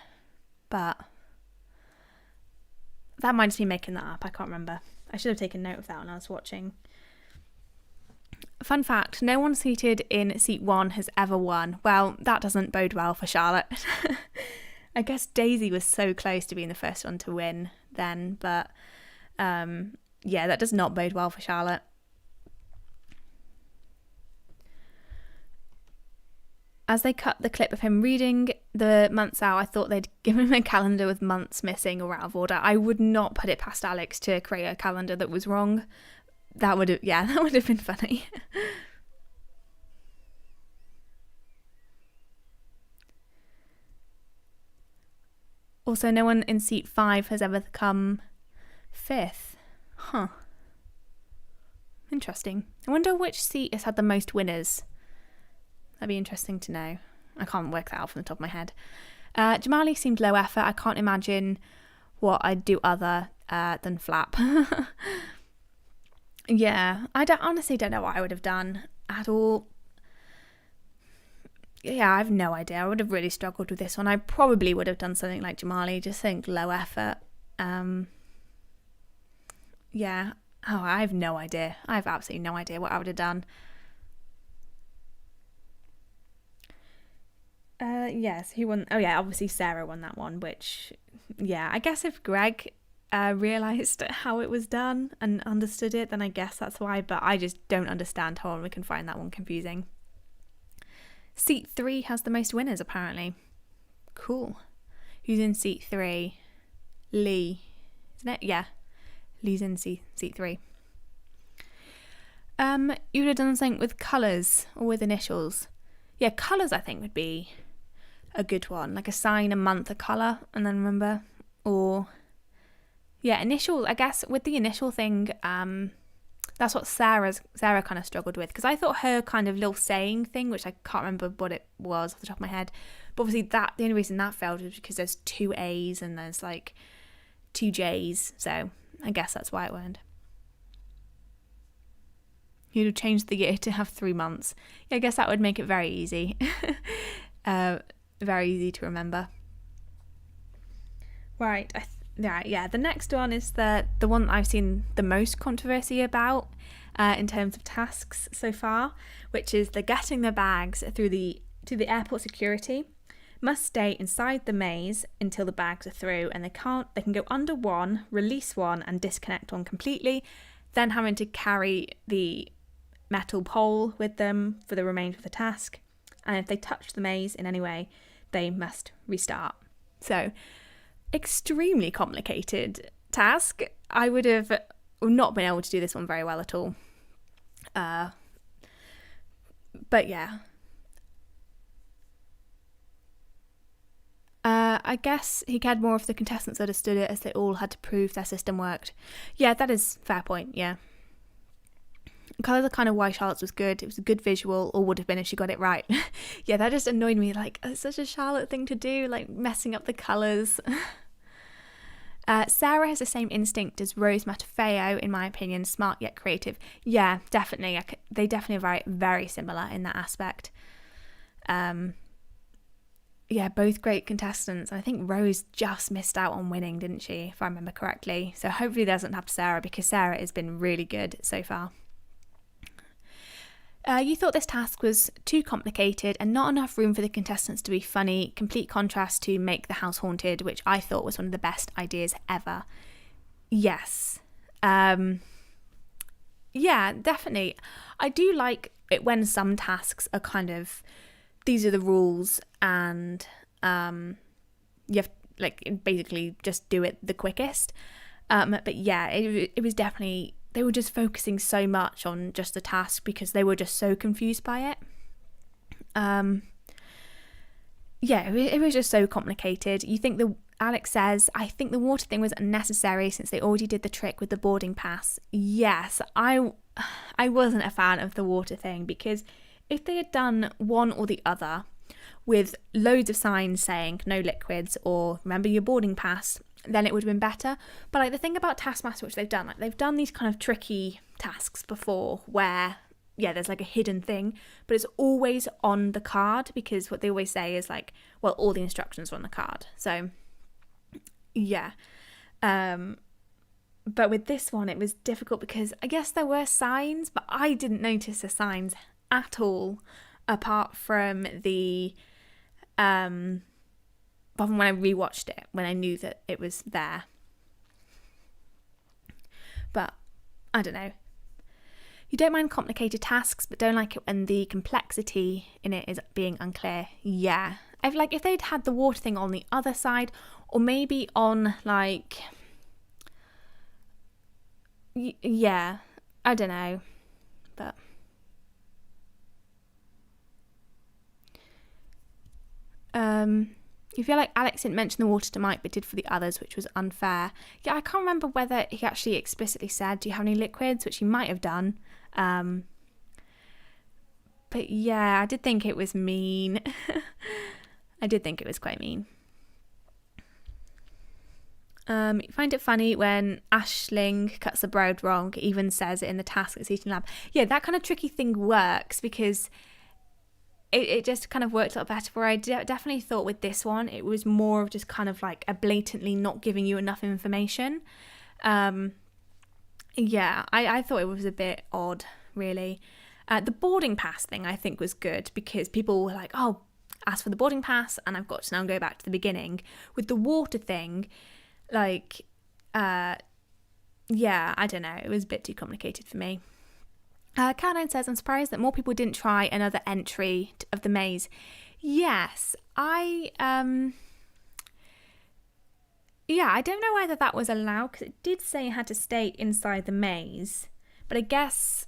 But that might just be making that up. I can't remember. I should have taken note of that when I was watching. Fun fact, no one seated in seat 1 has ever won. Well, that doesn't bode well for Charlotte. I guess Daisy was so close to being the first one to win then, but yeah, that does not bode well for Charlotte. As they cut the clip of him reading the months out, I thought they'd given him a calendar with months missing or out of order. I would not put it past Alex to create a calendar that was wrong. That would have been funny. Also, no one in seat 5 has ever come 5th. Huh. Interesting. I wonder which seat has had the most winners. That'd be interesting to know. I can't work that out from the top of my head. Jamali seemed low effort. I can't imagine what I'd do other than flap. Yeah, honestly don't know what I would have done at all. Yeah, I have no idea. I would have really struggled with this one. I probably would have done something like Jamali, just think low effort. Yeah. Oh, I have no idea. I have absolutely no idea what I would have done. Yes, who won? Oh yeah, obviously Sarah won that one, which, yeah, I guess if Greg realised how it was done and understood it, then I guess that's why, but I just don't understand how we can find that one confusing. Seat 3 has the most winners, apparently. Cool. Who's in seat 3? Lee, isn't it? Yeah, Lee's in seat 3. You would have done something with colours or with initials. Yeah, colours I think would be a good one, like assign a month a colour and then remember. Or yeah, initials, I guess with the initial thing, that's what Sarah kind of struggled with, because I thought her kind of little saying thing, which I can't remember what it was off the top of my head, but obviously the only reason that failed was because there's 2 A's and there's like 2 J's, so I guess that's why it went. You'd have changed the year to have 3 months. Yeah, I guess that would make it very easy. Very easy to remember. Right, yeah, the next one is the one that I've seen the most controversy about in terms of tasks so far, which is the getting the bags to the airport security. Must stay inside the maze until the bags are through, and they can go under one, release one, and disconnect one completely, then having to carry the metal pole with them for the remainder of the task. And if they touch the maze in any way, they must restart. So, extremely complicated task. I would have not been able to do this one very well at all. But yeah. I guess he cared more if the contestants understood it, as they all had to prove their system worked. Yeah, that is a fair point, yeah. Colours are kind of why Charlotte's was good. It was a good visual, or would have been if she got it right. Yeah, that just annoyed me. Like, it's such a Charlotte thing to do, like messing up the colours. Sarah has the same instinct as Rose Matafeo, in my opinion, smart yet creative. Yeah, definitely. They definitely are very, very similar in that aspect. Yeah, both great contestants. I think Rose just missed out on winning, didn't she, if I remember correctly? So hopefully that doesn't happen to Sarah, because Sarah has been really good so far. You thought this task was too complicated and not enough room for the contestants to be funny, complete contrast to make the house haunted, which I thought was one of the best ideas ever. Yes. Yeah, definitely. I do like it when some tasks are kind of, these are the rules, and you have, like, basically just do it the quickest. But yeah, it was definitely, they were just focusing so much on just the task because they were just so confused by it. Yeah, it was just so complicated. Alex says, I think the water thing was unnecessary since they already did the trick with the boarding pass. Yes, I wasn't a fan of the water thing, because if they had done one or the other with loads of signs saying no liquids or remember your boarding pass, then it would have been better. But like the thing about Taskmaster, which they've done, like they've done these kind of tricky tasks before where, yeah, there's like a hidden thing, but it's always on the card, because what they always say is like, well, all the instructions are on the card. So yeah. But with this one, it was difficult because I guess there were signs, but I didn't notice the signs at all, apart from the apart from when I rewatched it, when I knew that it was there. But I don't know. You don't mind complicated tasks, but don't like it when the complexity in it is being unclear. Yeah. If they'd had the water thing on the other side, or maybe on like, yeah, I don't know. But you feel like Alex didn't mention the water to Mike but did for the others, which was unfair. Yeah, I can't remember whether he actually explicitly said, do you have any liquids, which he might have done. But yeah, I did think it was mean. I did think it was quite mean. You find it funny when Aisling cuts the bread wrong, even says it in the task at Eating Lab. Yeah, that kind of tricky thing works because it just kind of worked a lot better, where I definitely thought with this one, it was more of just kind of like a blatantly not giving you enough information. Yeah, I thought it was a bit odd, really. The boarding pass thing I think was good because people were like, oh, ask for the boarding pass and I've got to now go back to the beginning. With the water thing, like, yeah, I don't know. It was a bit too complicated for me. Caroline says, I'm surprised that more people didn't try another entry of the maze. Yes, yeah, I don't know whether that was allowed, because it did say you had to stay inside the maze. But I guess,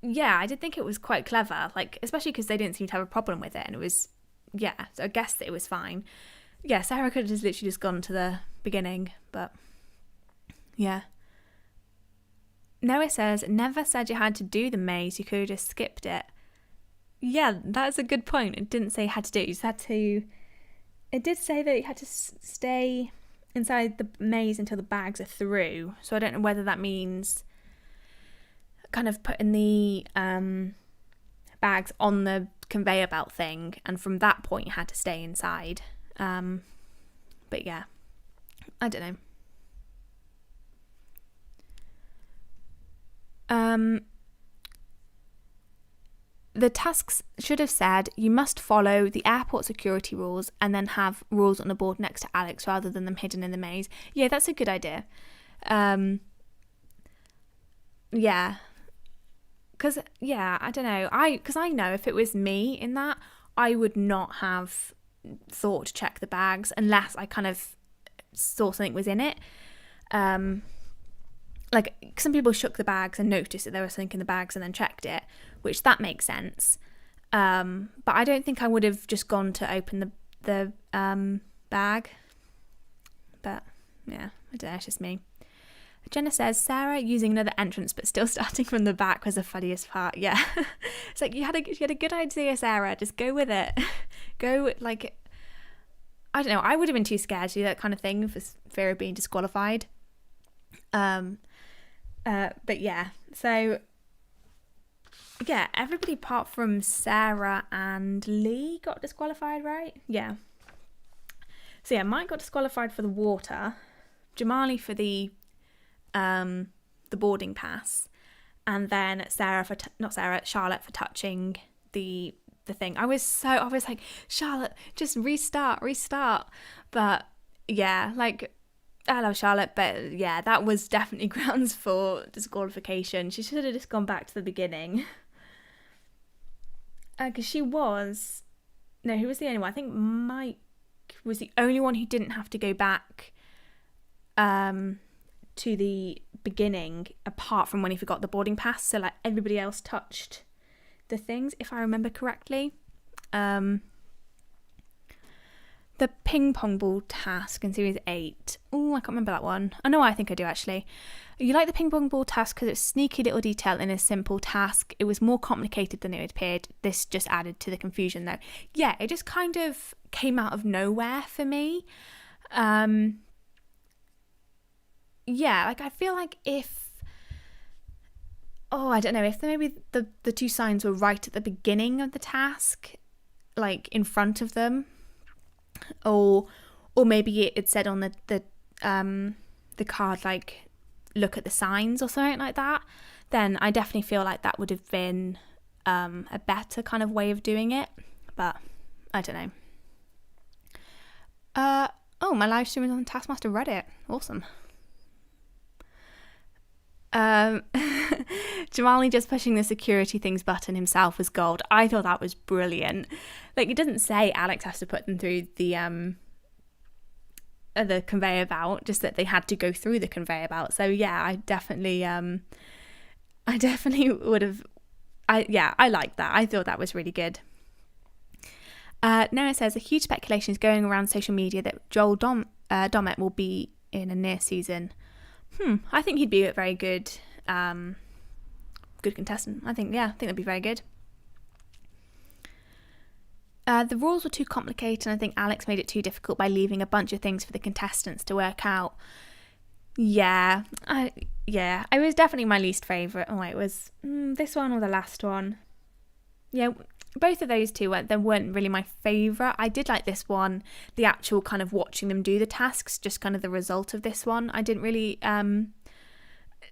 yeah, I did think it was quite clever, like, especially because they didn't seem to have a problem with it. And it was, yeah, so I guess that it was fine. Yeah, Sarah could have just literally just gone to the beginning, but yeah. Noah says, never said you had to do the maze, you could have just skipped it. Yeah, that's a good point. It didn't say you had to do it, you just had to... It did say that you had to stay inside the maze until the bags are through, so I don't know whether that means kind of putting the bags on the conveyor belt thing, and from that point you had to stay inside. But yeah, I don't know. The tasks should have said you must follow the airport security rules and then have rules on the board next to Alex rather than them hidden in the maze. Yeah, that's a good idea. Yeah. Because, yeah, I don't know. Because I know if it was me in that, I would not have thought to check the bags unless I kind of saw something was in it. Like, some people shook the bags and noticed that there was something in the bags and then checked it, which that makes sense. But I don't think I would have just gone to open the bag. But yeah, I don't know, it's just me. Jenna says, Sarah using another entrance but still starting from the back was the funniest part. Yeah. It's like, you had a good idea, Sarah. Just go with it. Go, like, I don't know. I would have been too scared to do that kind of thing for fear of being disqualified. But yeah, so yeah, everybody apart from Sarah and Lee got disqualified, right? Yeah. So yeah, Mike got disqualified for the water, Jamali for the boarding pass, and then Charlotte for touching the thing. I was like, Charlotte, just restart. But yeah, like, love Charlotte, but yeah, that was definitely grounds for disqualification. She should have just gone back to the beginning. Because she was... No, who was the only one? I think Mike was the only one who didn't have to go back to the beginning, apart from when he forgot the boarding pass. So like everybody else touched the things, if I remember correctly. The ping pong ball task in series 8. Oh, I can't remember that one. Oh no, I think I do actually. You like the ping pong ball task because it's sneaky little detail in a simple task. It was more complicated than it appeared. This just added to the confusion though. Yeah, it just kind of came out of nowhere for me. Yeah, like I feel like if... Oh, I don't know, if maybe the two signs were right at the beginning of the task, like in front of them, or maybe it said on the card like look at the signs or something like that, then I definitely feel like that would have been a better kind of way of doing it. But I don't know. Oh, my live stream is on Taskmaster Reddit. Awesome. Jamali just pushing the security things button himself was gold. I thought that was brilliant. Like, it doesn't say Alex has to put them through the conveyor belt, just that they had to go through the conveyor belt. So yeah, I definitely would have. I liked that. I thought that was really good. Now it says a huge speculation is going around social media that Joel Dommett will be in a near season. I think he'd be a very good contestant. I think that'd be very good. The rules were too complicated, and I think Alex made it too difficult by leaving a bunch of things for the contestants to work out. Yeah, it was definitely my least favourite. Oh, it was this one or the last one. Yeah, both of those two weren't really my favourite. I did like this one, the actual kind of watching them do the tasks, just kind of the result of this one. I didn't really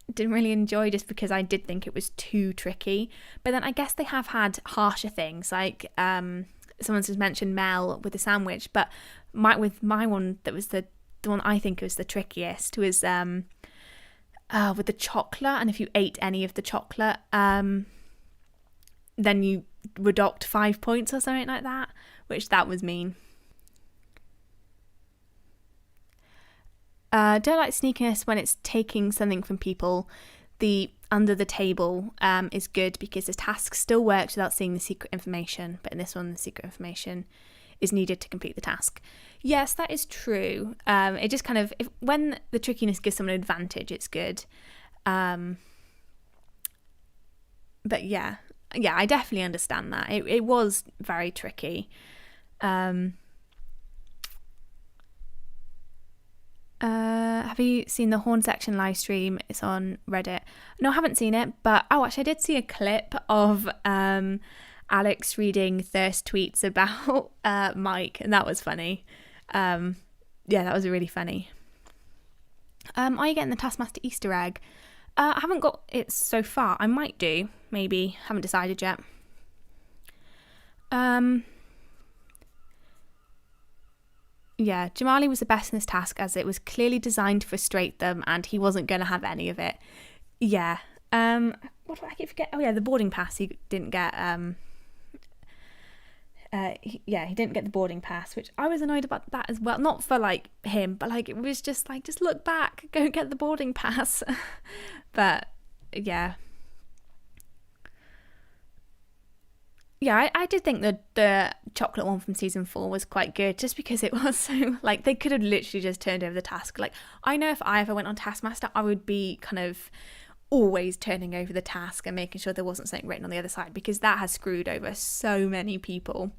enjoy, just because I did think it was too tricky. But then I guess they have had harsher things, like someone just mentioned Mel with the sandwich, but with my one that was the one I think was the trickiest was with the chocolate, and if you ate any of the chocolate, then you were docked 5 points or something like that, which that was mean. Don't like sneakiness when it's taking something from people. The under the table is good because the task still works without seeing the secret information, but in this one the secret information is needed to complete the task. Yes, that is true. It just kind of, when the trickiness gives someone an advantage, it's good. But yeah, I definitely understand that. It was very tricky. Have you seen the Horn Section live stream? It's on Reddit. No, I haven't seen it, but actually I did see a clip of Alex reading thirst tweets about Mike, and that was funny. That was really funny. Are you getting the Taskmaster Easter egg? I haven't got it so far. I might do, maybe. Haven't decided yet. Yeah, Jamali was the best in this task as it was clearly designed to frustrate them and he wasn't going to have any of it. Yeah. What do I keep forgetting? Oh yeah, the boarding pass he didn't get. He didn't get the boarding pass, which I was annoyed about that as well. Not for like him, but like it was just like, just look back, go get the boarding pass. But yeah. Yeah, I did think that the chocolate one from season 4 was quite good, just because it was so, like, they could have literally just turned over the task. Like, I know if I ever went on Taskmaster, I would be kind of always turning over the task and making sure there wasn't something written on the other side, because that has screwed over so many people.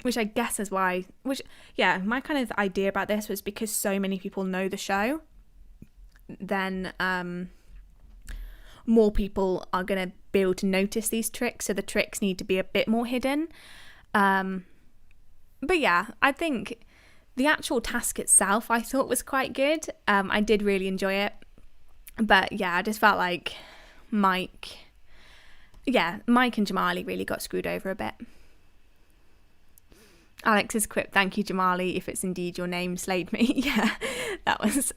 Which I guess is why, my kind of idea about this was because so many people know the show, then more people are going to be able to notice these tricks, so the tricks need to be a bit more hidden. But yeah, I think the actual task itself I thought was quite good. I did really enjoy it. But yeah, I just felt like Mike and Jamali really got screwed over a bit. Alex's quip, thank you Jamali, if it's indeed your name, slayed me. Yeah, That was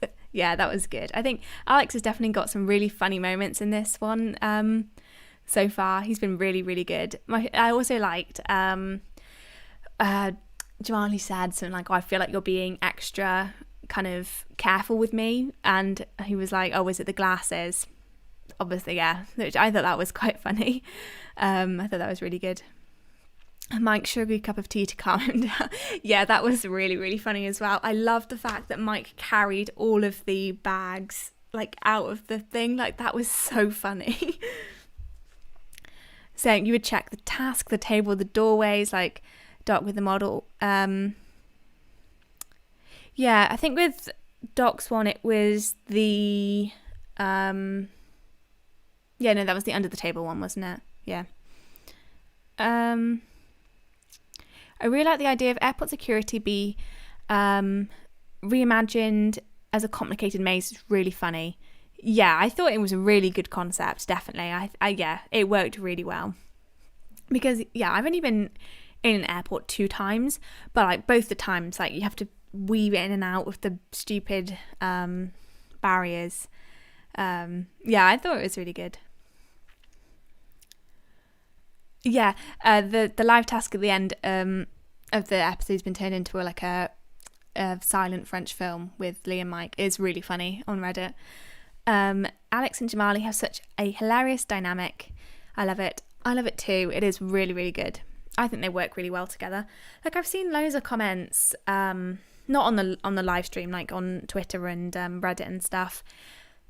good. I think Alex has definitely got some really funny moments in this one so far. He's been really, really good. I also liked Jamali said something like, I feel like you're being extra kind of careful with me, and he was like, oh, is it the glasses? Obviously, yeah, which I thought that was quite funny. I thought that was really good. Mike, sugary cup of tea to calm him down. Yeah, that was really, really funny as well. I loved the fact that Mike carried all of the bags like out of the thing. Like, that was so funny. Saying you would check the task, the table, the doorways, like Doc with the model. Yeah, I think with Doc's one, it was the yeah, no, that was the under the table one, wasn't it? Yeah. I really like the idea of airport security be reimagined as a complicated maze. It's really funny. Yeah, I thought it was a really good concept, definitely. Yeah, it worked really well. Because, yeah, I've only been in an airport 2 times, but like both the times, like you have to weave in and out with the stupid barriers. Yeah, I thought it was really good. Yeah, the live task at the end of the episode has been turned into a silent French film with Lee and Mike. Is really funny on Reddit. Alex and Jamali have such a hilarious dynamic. I love it. I love it too. It is really, really good. I think they work really well together. Like, I've seen loads of comments, not on the live stream, like on Twitter and Reddit and stuff,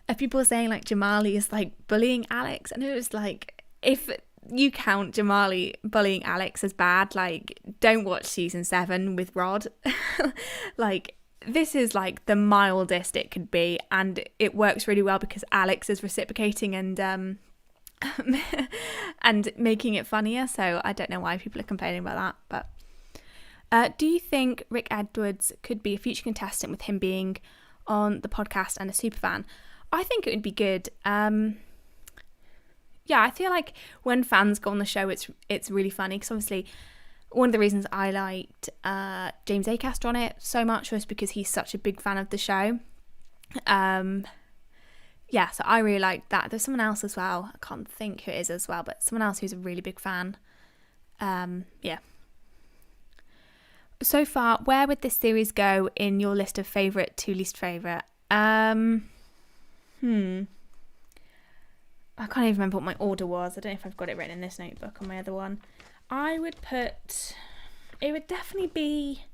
of people saying like Jamali is like bullying Alex, and it was like, if you count Jamali bullying Alex as bad, like, don't watch season 7 with Rod. Like, this is like the mildest it could be, and it works really well because Alex is reciprocating and and making it funnier. So I don't know why people are complaining about that. But do you think Rick Edwards could be a future contestant with him being on the podcast and a superfan? I think it would be good. Yeah, I feel like when fans go on the show, it's really funny, because obviously one of the reasons I liked James Acaster on it so much was because he's such a big fan of the show. Yeah, so I really liked that. There's someone else as well. I can't think who it is as well, but someone else who's a really big fan. Yeah. So far, where would this series go in your list of favourite to least favourite? I can't even remember what my order was. I don't know if I've got it written in this notebook on my other one. It would definitely be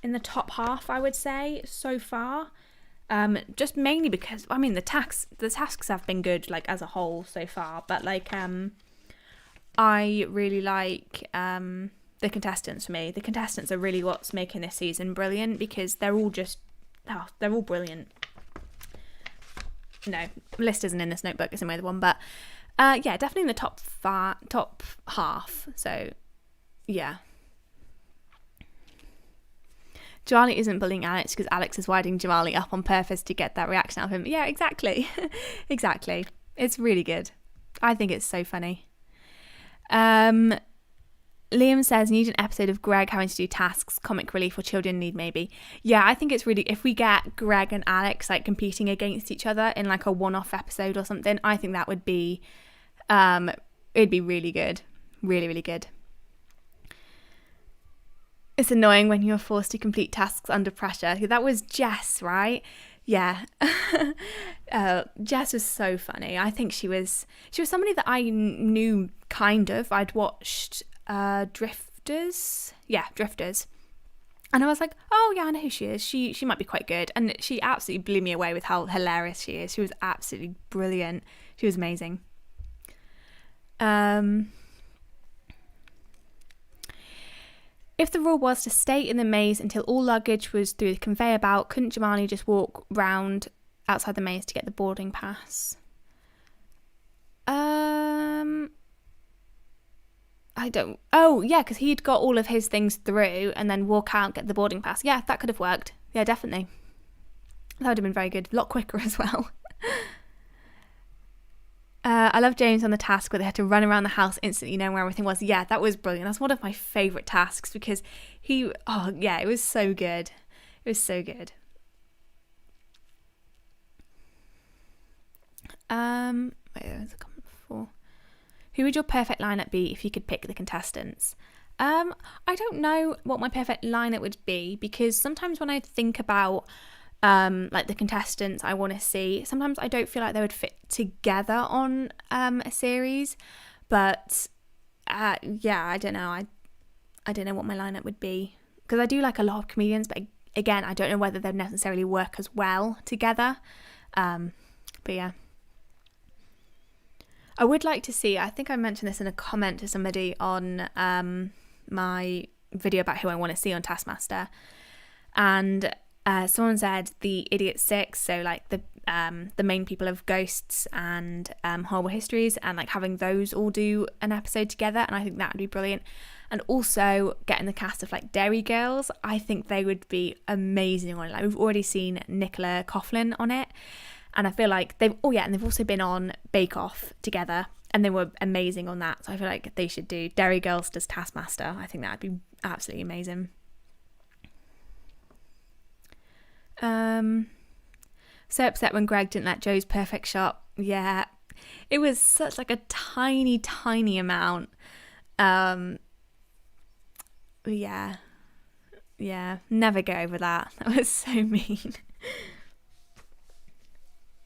in the top half, I would say, so far. Just mainly because, I mean, the tasks have been good, like, as a whole so far. But, like, I really like the contestants for me. The contestants are really what's making this season brilliant, because they're all brilliant. No, list isn't in this notebook, it's in my other one, but yeah, definitely in the top half. So yeah, Jamali isn't bullying Alex because Alex is winding Jamali up on purpose to get that reaction out of him. Yeah, exactly. Exactly. It's really good. I think it's so funny. Liam says, need an episode of Greg having to do tasks, comic relief, or children need maybe. Yeah, I think it's really, if we get Greg and Alex like competing against each other in like a one-off episode or something, I think that would be, it'd be really good. Really, really good. It's annoying when you're forced to complete tasks under pressure. That was Jess, right? Yeah. Jess was so funny. I think she was somebody that I knew kind of. I'd watched Drifters. Yeah, Drifters. And I was like, oh yeah, I know who she is. She might be quite good. And she absolutely blew me away with how hilarious she is. She was absolutely brilliant. She was amazing. If the rule was to stay in the maze until all luggage was through the conveyor belt, couldn't Jamali just walk round outside the maze to get the boarding pass? I don't... Oh, yeah, because he'd got all of his things through and then walk out, get the boarding pass. Yeah, that could have worked. Yeah, definitely. That would have been very good. A lot quicker as well. I love James on the task where they had to run around the house instantly knowing where everything was. Yeah, that was brilliant. That's one of my favourite tasks because it was so good. It was so good. Wait, there's a comment before. Who would your perfect lineup be if you could pick the contestants? I don't know what my perfect lineup would be, because sometimes when I think about like the contestants I want to see, sometimes I don't feel like they would fit together on a series. But yeah, I don't know. I don't know what my lineup would be, because I do like a lot of comedians, but again, I don't know whether they'd necessarily work as well together. But yeah. I would like to see, I think I mentioned this in a comment to somebody on my video about who I want to see on Taskmaster, and someone said the Idiot Six, so like the main people of Ghosts and Horrible Histories, and like having those all do an episode together, and I think that would be brilliant. And also getting the cast of like Dairy Girls, I think they would be amazing on it. Like, we've already seen Nicola Coughlan on it, and I feel like they've also been on Bake Off together, and they were amazing on that. So I feel like they should do Dairy Girls does Taskmaster. I think that would be absolutely amazing. So upset when Greg didn't let Joe's perfect shot. Yeah, it was such like a tiny amount. Yeah, never get over that. That was so mean.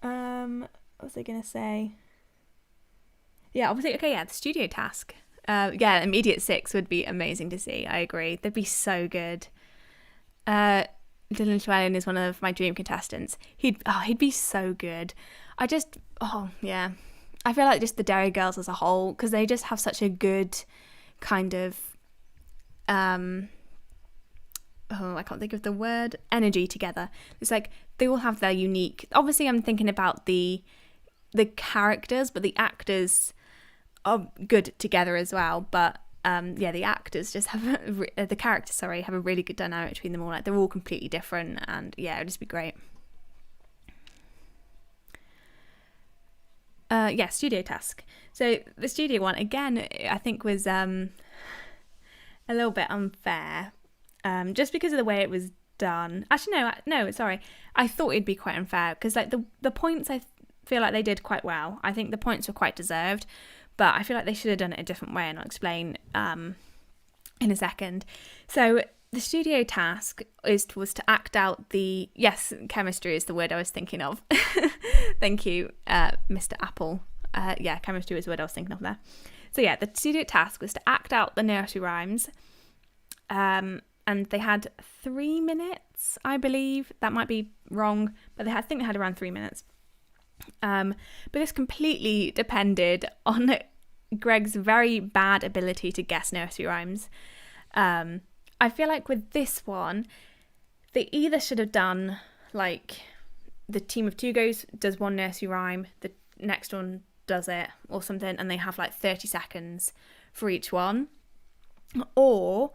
What was I gonna say? Yeah, obviously, okay, yeah, the studio task. Yeah, Immediate Six would be amazing to see. I agree. They'd be so good. Dylan Llewellyn is one of my dream contestants. He'd be so good. I feel like just the Dairy Girls as a whole, because they just have such a good kind of I can't think of the word, energy together. It's like they all have their unique, obviously I'm thinking about the characters, but the actors are good together as well. But the actors just have the characters have a really good dynamic between them all. Like, they're all completely different, and yeah, it'd just be great. Studio task. So the studio one again, I think was a little bit unfair, just because of the way it was done. Actually, no, sorry. I thought it'd be quite unfair, because like the points, I feel like they did quite well. I think the points were quite deserved, but I feel like they should have done it a different way, and I'll explain in a second. So the studio task was to act out chemistry is the word I was thinking of. Thank you, Mr. Apple. Chemistry was the word I was thinking of there. So yeah, the studio task was to act out the nursery rhymes. And they had 3 minutes, I believe. That might be wrong, but I think they had around 3 minutes. But this completely depended on Greg's very bad ability to guess nursery rhymes. I feel like with this one, they either should have done like the team of two does one nursery rhyme, the next one does it or something, and they have like 30 seconds for each one, or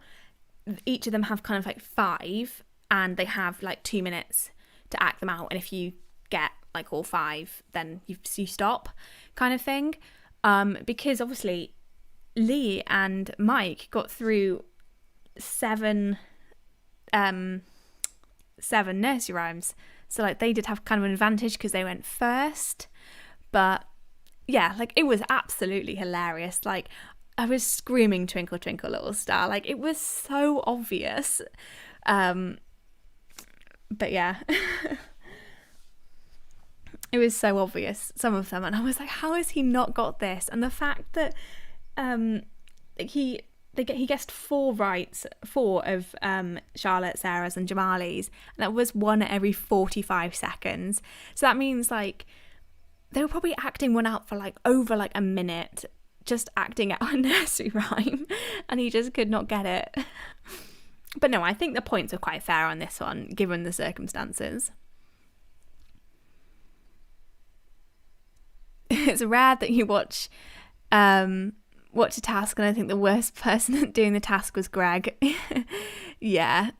each of them have kind of like 5 and they have like 2 minutes to act them out, and if you get like all 5 then you stop, kind of thing. Because obviously Lee and Mike got through 7 nursery rhymes, so like they did have kind of an advantage because they went first. But yeah, like it was absolutely hilarious. Like I was screaming Twinkle Twinkle Little Star, like it was so obvious. But yeah. It was so obvious, some of them, and I was like, how has he not got this? And the fact that he guessed 4 of Charlotte, Sarah's and Jamali's, and that was one every 45 seconds. So that means like they were probably acting one out for like over like a minute, just acting out a nursery rhyme, and he just could not get it. But no, I think the points are quite fair on this one, given the circumstances. It's rare that you watch a task, and I think the worst person doing the task was Greg. Yeah,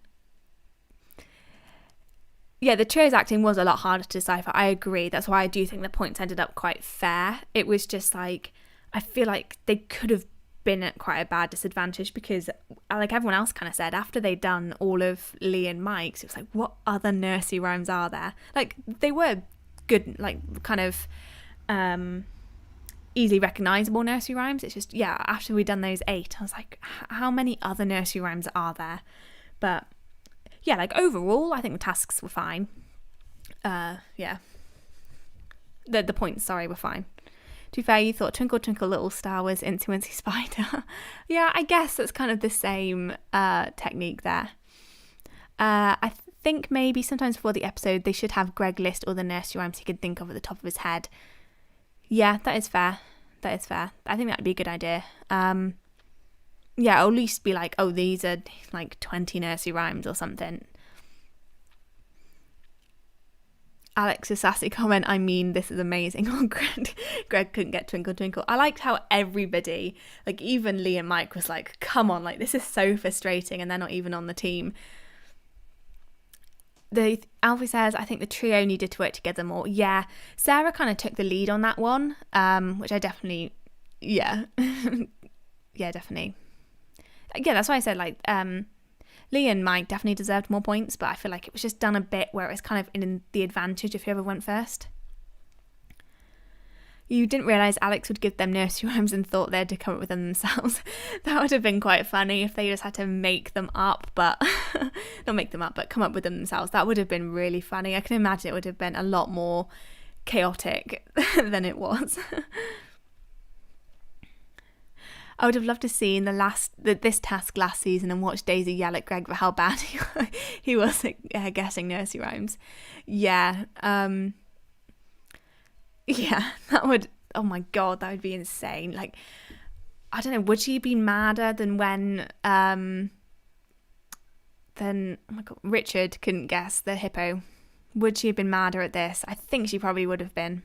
the trio's acting was a lot harder to decipher. I agree. That's why I do think the points ended up quite fair. It was just like, I feel like they could have been at quite a bad disadvantage, because like everyone else kind of said, after they'd done all of Lee and Mike's, it was like, what other nursery rhymes are there? Like they were good, like kind of easily recognisable nursery rhymes. It's just, yeah, after we'd done those 8, I was like, how many other nursery rhymes are there? But yeah, like overall, I think the tasks were fine. Yeah. The points, sorry, were fine. To be fair, you thought Twinkle Twinkle Little Star was Incy Wincy Spider. Yeah, I guess that's kind of the same technique there. I think maybe sometimes before the episode they should have Greg list all the nursery rhymes he could think of at the top of his head. Yeah, that is fair. I think that'd be a good idea. Yeah, or at least be like, oh, these are like 20 nursery rhymes or something. Alex's sassy comment, I mean, this is amazing. Oh, Greg couldn't get Twinkle Twinkle. I liked how everybody, like even Lee and Mike was like, come on, like this is so frustrating, and they're not even on the team. Alfie says, I think the trio needed to work together more. Yeah, Sarah kind of took the lead on that one, which I definitely, yeah. Yeah, definitely. Yeah, that's why I said, like, Lee and Mike definitely deserved more points, but I feel like it was just done a bit where it was kind of in the advantage if whoever went first. You didn't realise Alex would give them nursery rhymes and thought they'd to come up with them themselves. That would have been quite funny if they just had to make them up, but not make them up, but come up with them themselves. That would have bbeen really funny. I can imagine it would have been a lot more chaotic than it was. I would have loved to see in this task last season and watch Daisy yell at Greg for how bad he was at guessing nursery rhymes. Yeah. Yeah, that would, oh my god, that would be insane. Like, I don't know, would she be madder than when oh my god, Richard couldn't guess the hippo? Would she have been madder at this? I think she probably would have been.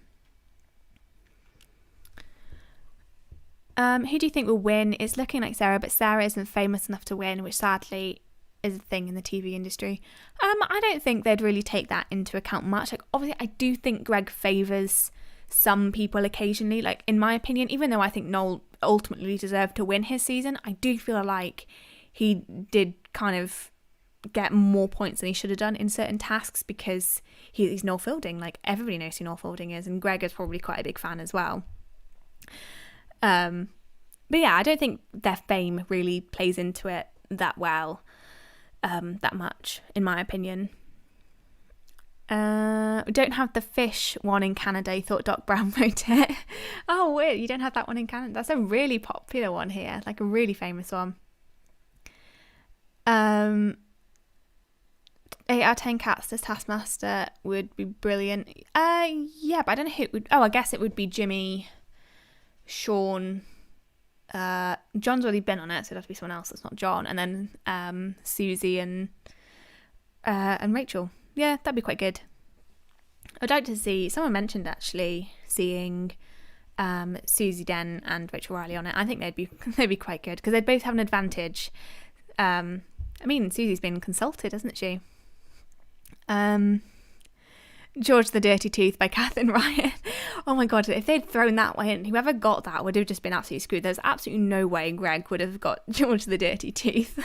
Who do you think will win? It's looking like Sarah, but Sarah isn't famous enough to win, which sadly is a thing in the TV industry. I don't think they'd really take that into account much. Like, obviously, I do think Greg favours some people occasionally. Like, in my opinion, even though I think Noel ultimately deserved to win his season, I do feel like he did kind of get more points than he should have done in certain tasks because he's Noel Fielding. Like, everybody knows who Noel Fielding is, and Greg is probably quite a big fan as well. But yeah, I don't think their fame really plays into it that well, that much, in my opinion. We don't have the fish one in Canada. You thought Doc Brown wrote it. Oh, weird. You don't have that one in Canada. That's a really popular one here, like a really famous one. 8 out of 10 cats as Taskmaster would be brilliant. Yeah, but I don't know who it would. Oh, I guess it would be Jimmy, Sean. John's already been on it, so it'd have to be someone else that's not John. And then Susie and Rachel. Yeah, that'd be quite good. I'd like to see, someone mentioned actually seeing Susie Den and Rachel Riley on it. I think they'd be quite good because they'd both have an advantage. I mean, Susie's been consulted, hasn't she? George the Dirty Tooth by Catherine Ryan. Oh my god, if they'd thrown that one in, whoever got that would have just been absolutely screwed. There's absolutely no way Greg would have got George the Dirty Tooth.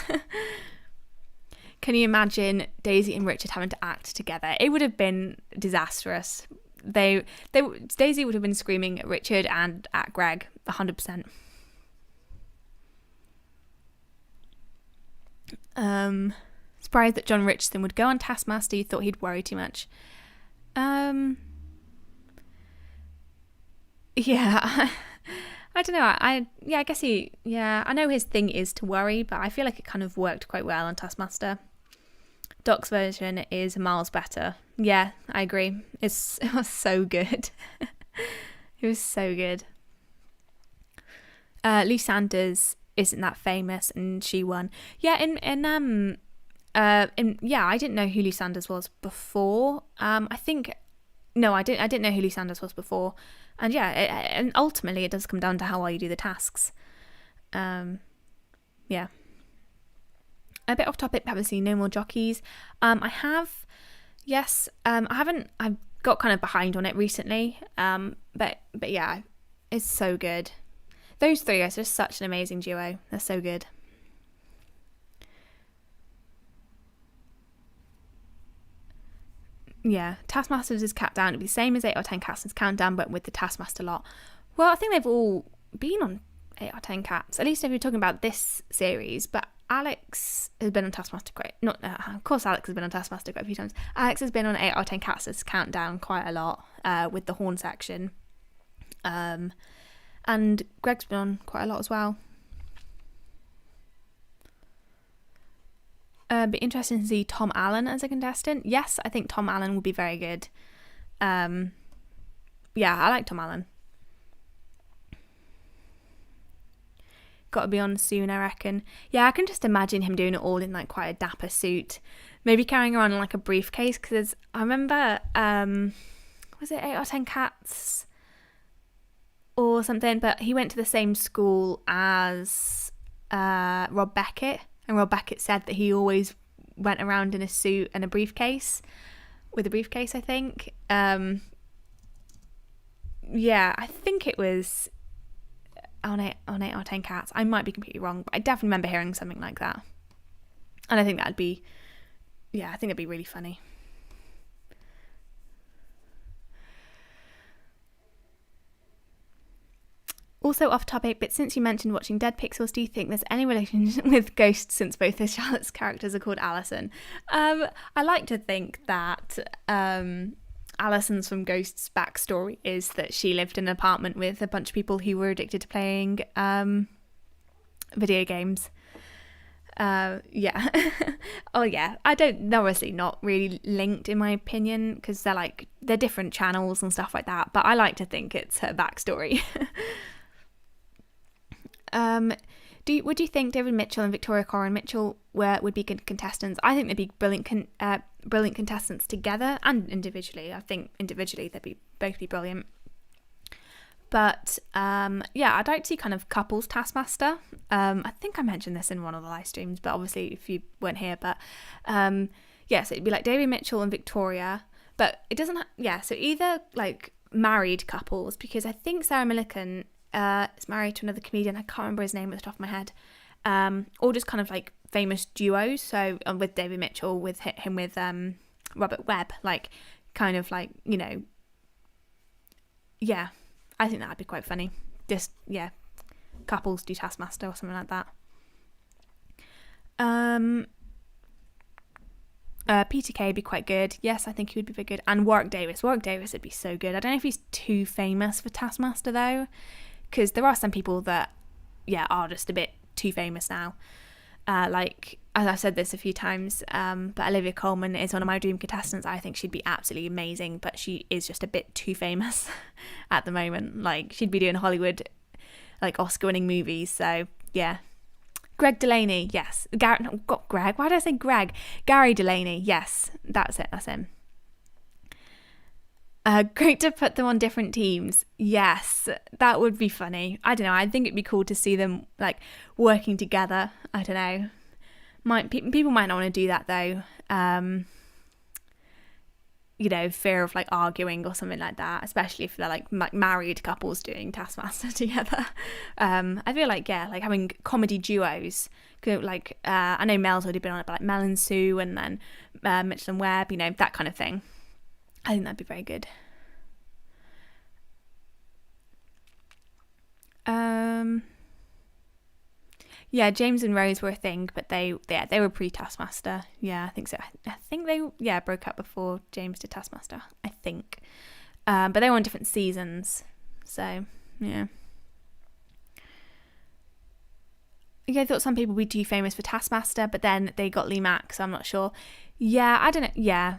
Can you imagine Daisy and Richard having to act together? It would have been disastrous. Daisy would have been screaming at Richard and at Greg 100%. Surprised that John Richardson would go on Taskmaster. You thought he'd worry too much. Yeah. I don't know. I guess I know his thing is to worry, but I feel like it kind of worked quite well on Taskmaster. Doc's version is miles better. Yeah, I agree. It was so good. It was so good. Lou Sanders isn't that famous, and she won. Yeah, I didn't know who Lou Sanders was before. I didn't know who Lou Sanders was before. And yeah, and ultimately it does come down to how well you do the tasks. Yeah. A bit off topic, but obviously no more jockeys. I have, yes. I've got kind of behind on it recently. But yeah, it's so good. Those three are just such an amazing duo. They're so good. Taskmaster's Countdown. It'd be the same as 8 or 10 Cats' Countdown, but with the Taskmaster lot. Well, I think they've all been on 8 or 10 Cats, at least if you're talking about this series, but Alex has been on Taskmaster of course Alex has been on Taskmaster quite a few times. Alex has been on 8 or 10 Cats' Countdown quite a lot, with the horn section. And Greg's been on quite a lot as well. Be interesting to see Tom Allen as a contestant. Yes, I think Tom Allen will be very good. I like Tom Allen. Got to be on soon, I reckon. Yeah, I can just imagine him doing it all in like quite a dapper suit, maybe carrying around like a briefcase. Because I remember, was it 8 or 10 Cats or something? But he went to the same school as Rob Beckett. And Rob Beckett said that he always went around in a suit and a briefcase, I think. I think it was on 8 or 10 Cats. I might be completely wrong, but I definitely remember hearing something like that. And I think that'd be, I think it'd be really funny. Also off topic, but since you mentioned watching Dead Pixels, do you think there's any relation with Ghost since both of Charlotte's characters are called Alison? I like to think that Alison's from Ghost's backstory is that she lived in an apartment with a bunch of people who were addicted to playing video games. Oh yeah, they're obviously not really linked in my opinion because they're different channels and stuff like that, but I like to think it's her backstory. Would you think David Mitchell and Victoria Coren Mitchell would be good contestants? I think they'd be brilliant contestants together and individually. I think individually they'd both be brilliant. But I'd like to see kind of couples Taskmaster. I think I mentioned this in one of the live streams, but obviously if you weren't here, but so it'd be like David Mitchell and Victoria, but it doesn't. So either like married couples, because I think Sarah Millican is married to another comedian. I can't remember his name at the top of my head. Or just kind of like famous duos. So with David Mitchell, with him with Robert Webb, like kind of like, I think that'd be quite funny. Just couples do Taskmaster or something like that. Peter Kay would be quite good. Yes, I think he would be very good. And Warwick Davis would be so good. I don't know if he's too famous for Taskmaster though, because there are some people that are just a bit too famous now. Like, as I've said this a few times, but Olivia Coleman is one of my dream contestants. I think she'd be absolutely amazing, but she is just a bit too famous at the moment. Like, she'd be doing Hollywood, like, Oscar-winning movies, so, yeah. Greg Delaney, yes. Greg, why did I say Greg? Gary Delaney, yes. That's him. Great to put them on different teams. Yes, that would be funny. I don't know. I think it'd be cool to see them like working together. I don't know. People might not want to do that though. Fear of like arguing or something like that, especially if they're like married couples doing Taskmaster together. I feel like like having comedy duos. Like I know Mel's already been on it, but like Mel and Sue, and then Mitchell and Webb. That kind of thing. I think that'd be very good. James and Rose were a thing, but they were pre-Taskmaster. Yeah, I think so. I think they broke up before James did Taskmaster. I think, but they were on different seasons. So yeah. I thought some people would be too famous for Taskmaster, but then they got Lee Mack, so I'm not sure. Yeah, I don't know. Yeah.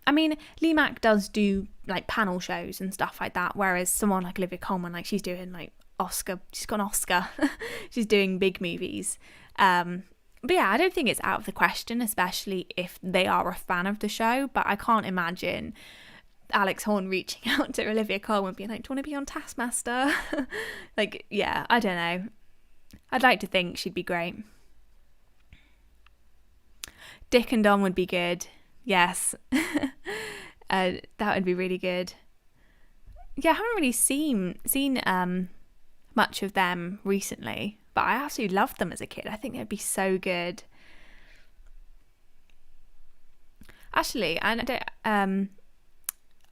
I mean, Lee Mack does do like panel shows and stuff like that, whereas someone like Olivia Coleman, like she's doing like Oscar, she's got an Oscar, she's doing big movies. But I don't think it's out of the question, especially if they are a fan of the show. But I can't imagine Alex Horne reaching out to Olivia Coleman being like, do you want to be on Taskmaster? Like, I don't know. I'd like to think she'd be great. Dick and Dom would be good. Yes. That would be really good. I haven't really seen much of them recently, but I absolutely loved them as a kid. I think they'd be so good. Actually, and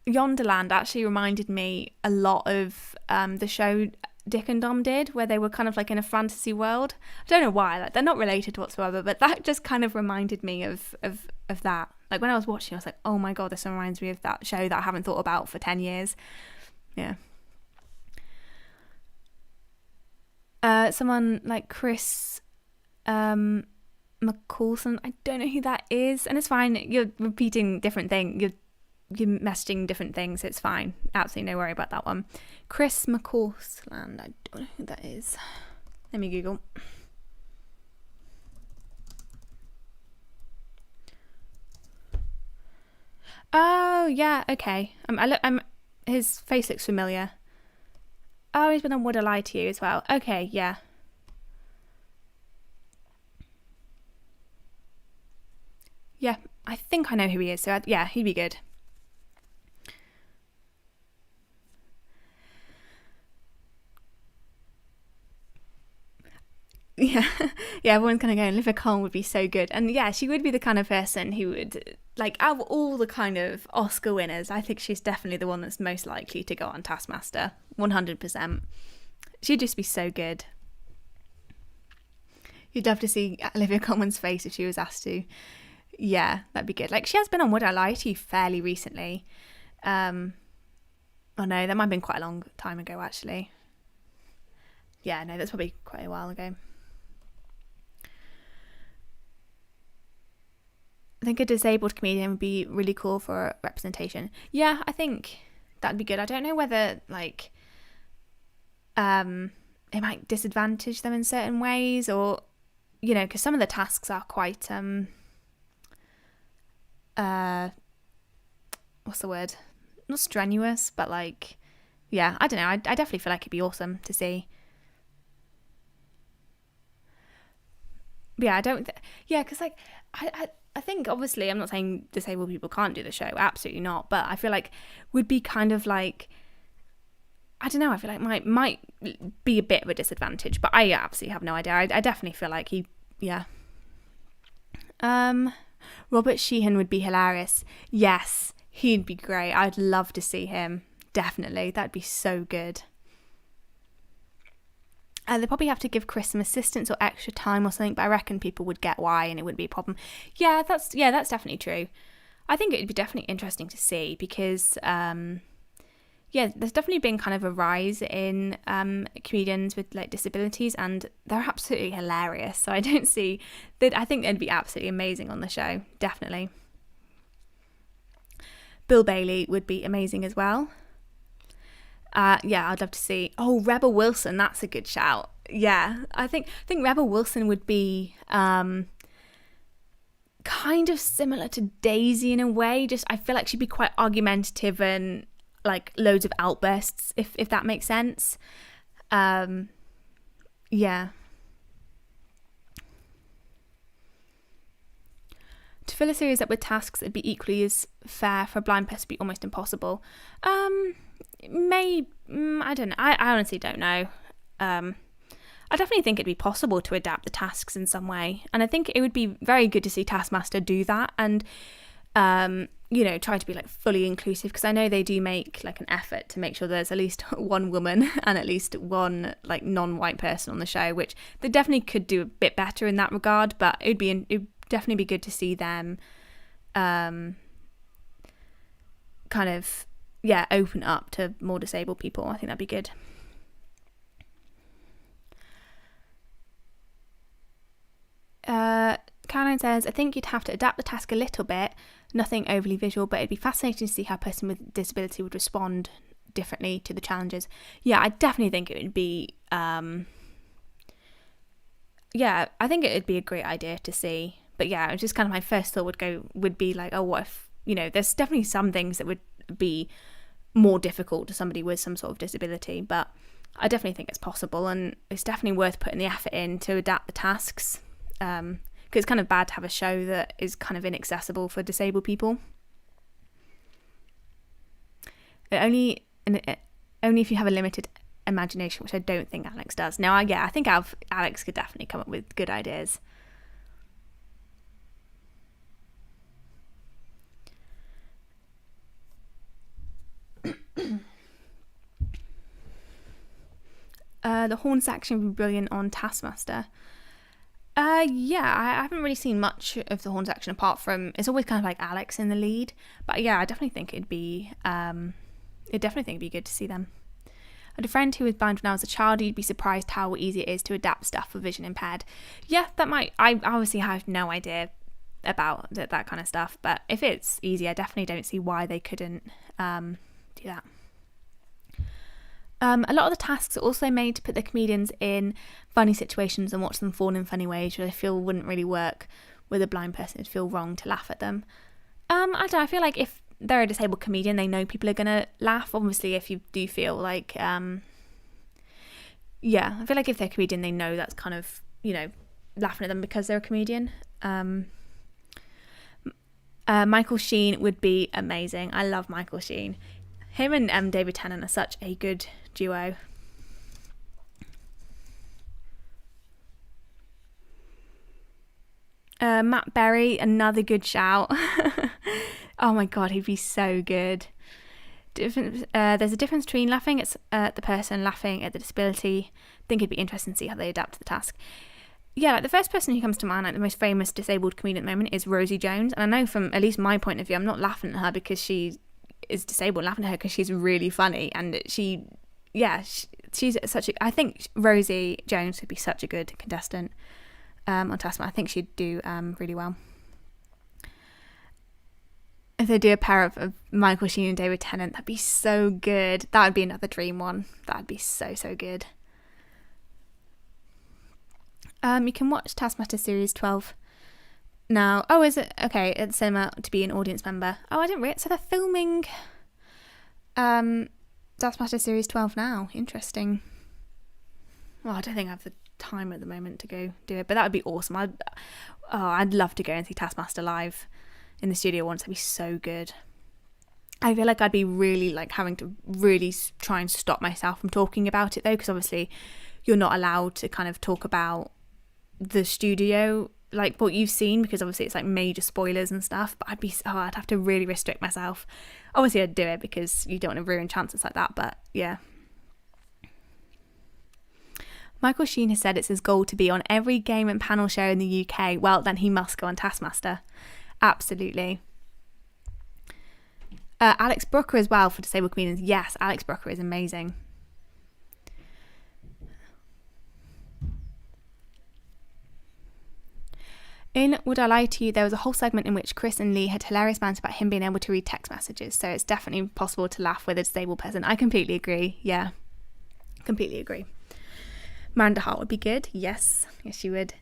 Yonderland actually reminded me a lot of the show Dick and Dom did, where they were kind of like in a fantasy world. I don't know why, like they're not related whatsoever, but that just kind of reminded me of that. Like when I was watching, I was like, oh my god, this reminds me of that show that I haven't thought about for 10 years. Yeah. Someone like Chris McCaulson, I don't know who that is, and it's fine. You're repeating different things. You're messaging different things. It's fine. Absolutely no worry about that one. Chris McCausland. I don't know who that is. Let me Google. Oh yeah, okay. His face looks familiar. Oh, he's been on Would I Lie to You as well. Okay, yeah. Yeah, I think I know who he is. So yeah, he'd be good. Yeah, yeah, everyone's kind of going, Olivia Coleman would be so good. And yeah, she would be the kind of person who would, like, out of all the kind of Oscar winners, I think she's definitely the one that's most likely to go on Taskmaster. 100%. She'd just be so good. You'd love to see Olivia Coleman's face if she was asked to. Yeah, that'd be good. Like, she has been on Would I Lie to You fairly recently. Oh no, that might have been quite a long time ago, actually. Yeah, no, that's probably quite a while ago. I think a disabled comedian would be really cool for representation. Yeah, I think that'd be good. I don't know whether, like, it might disadvantage them in certain ways, or, you know, because some of the tasks are quite, what's the word? Not strenuous, but like, yeah, I don't know. I definitely feel like it'd be awesome to see. But yeah, because like, I think obviously I'm not saying disabled people can't do the show, absolutely not, but I feel like would be kind of like, I don't know, I feel like might be a bit of a disadvantage, but I absolutely have no idea. I definitely feel like yeah. Robert Sheehan would be hilarious. Yes, he'd be great. I'd love to see him. Definitely, that'd be so good. They probably have to give Chris some assistance or extra time or something, but I reckon people would get why and it wouldn't be a problem. Yeah, that's definitely true. I think it'd be definitely interesting to see because, yeah, there's definitely been kind of a rise in comedians with like disabilities, and they're absolutely hilarious. So I don't see that. I think they'd be absolutely amazing on the show. Definitely. Bill Bailey would be amazing as well. Yeah, I'd love to see. Oh, Rebel Wilson, that's a good shout. Yeah, I think Rebel Wilson would be kind of similar to Daisy in a way. Just I feel like she'd be quite argumentative and like loads of outbursts, if that makes sense. Yeah. To fill a series up with tasks, it'd be equally as fair for a blind person to be almost impossible. I don't know. I honestly don't know. I definitely think it'd be possible to adapt the tasks in some way, and I think it would be very good to see Taskmaster do that and you know, try to be like fully inclusive, because I know they do make like an effort to make sure there's at least one woman and at least one like non-white person on the show, which they definitely could do a bit better in that regard, but it'd definitely be good to see them kind of open up to more disabled people. I think that'd be good. Caroline says, I think you'd have to adapt the task a little bit, nothing overly visual, but it'd be fascinating to see how a person with disability would respond differently to the challenges. Yeah, I definitely think it would be I think it'd be a great idea to see. But yeah, it's just kind of my first thought would be like, oh, what if, you know, there's definitely some things that would be more difficult to somebody with some sort of disability, but I definitely think it's possible, and it's definitely worth putting the effort in to adapt the tasks, because it's kind of bad to have a show that is kind of inaccessible for disabled people. Only if you have a limited imagination, which I don't think Alex does. Now, I think Alex could definitely come up with good ideas. The horn section would be brilliant on Taskmaster. Yeah, I haven't really seen much of the horn section apart from it's always kind of like Alex in the lead. But yeah, I definitely think it'd be good to see them. I had a friend who was blind when I was a child. You'd be surprised how easy it is to adapt stuff for vision impaired. Yeah, that might. I obviously have no idea about that kind of stuff, but if it's easy, I definitely don't see why they couldn't do that. A lot of the tasks are also made to put the comedians in funny situations and watch them fall in funny ways, which I feel wouldn't really work with a blind person. It'd feel wrong to laugh at them. I don't know, I feel like if they're a disabled comedian, they know people are going to laugh. Obviously, if you do feel like, I feel like if they're a comedian, they know that's kind of, laughing at them because they're a comedian. Michael Sheehan would be amazing. I love Michael Sheehan. Him and David Tennant are such a good duo. Matt Berry, another good shout. Oh my god, he'd be so good. There's a difference between laughing at the person laughing at the disability. I think it'd be interesting to see how they adapt to the task. Yeah, like the first person who comes to mind, like the most famous disabled comedian at the moment, is Rosie Jones. And I know from at least my point of view, I'm not laughing at her because she is disabled, laughing at her because she's really funny. And she's such a... I think Rosie Jones would be such a good contestant on Taskmaster. I think she'd do really well. If they do a pair of Michael Sheen and David Tennant, that'd be so good. That would be another dream one. That'd be so, so good. You can watch Taskmaster Series 12 now. Oh, is it? Okay, at the cinema to be an audience member. Oh, I didn't realize. So they're filming Taskmaster Series 12 now. Interesting. Well, I don't think I have the time at the moment to go do it, but that would be awesome. I'd love to go and see Taskmaster live in the studio once. That'd be so good. I feel like I'd be really like having to really try and stop myself from talking about it though, because obviously you're not allowed to kind of talk about the studio, like what you've seen, because obviously it's like major spoilers and stuff. But I'd have to really restrict myself. Obviously I'd do it because you don't want to ruin chances like that, but yeah. Michael Sheen has said it's his goal to be on every game and panel show in the UK. Well, then he must go on Taskmaster. Absolutely. Alex Brooker as well for disabled comedians. Yes, Alex Brooker is amazing. In Would I Lie to You, there was a whole segment in which Chris and Lee had hilarious banter about him being able to read text messages, so it's definitely possible to laugh with a disabled person. I completely agree. Yeah, completely agree. Miranda Hart would be good. Yes, she would.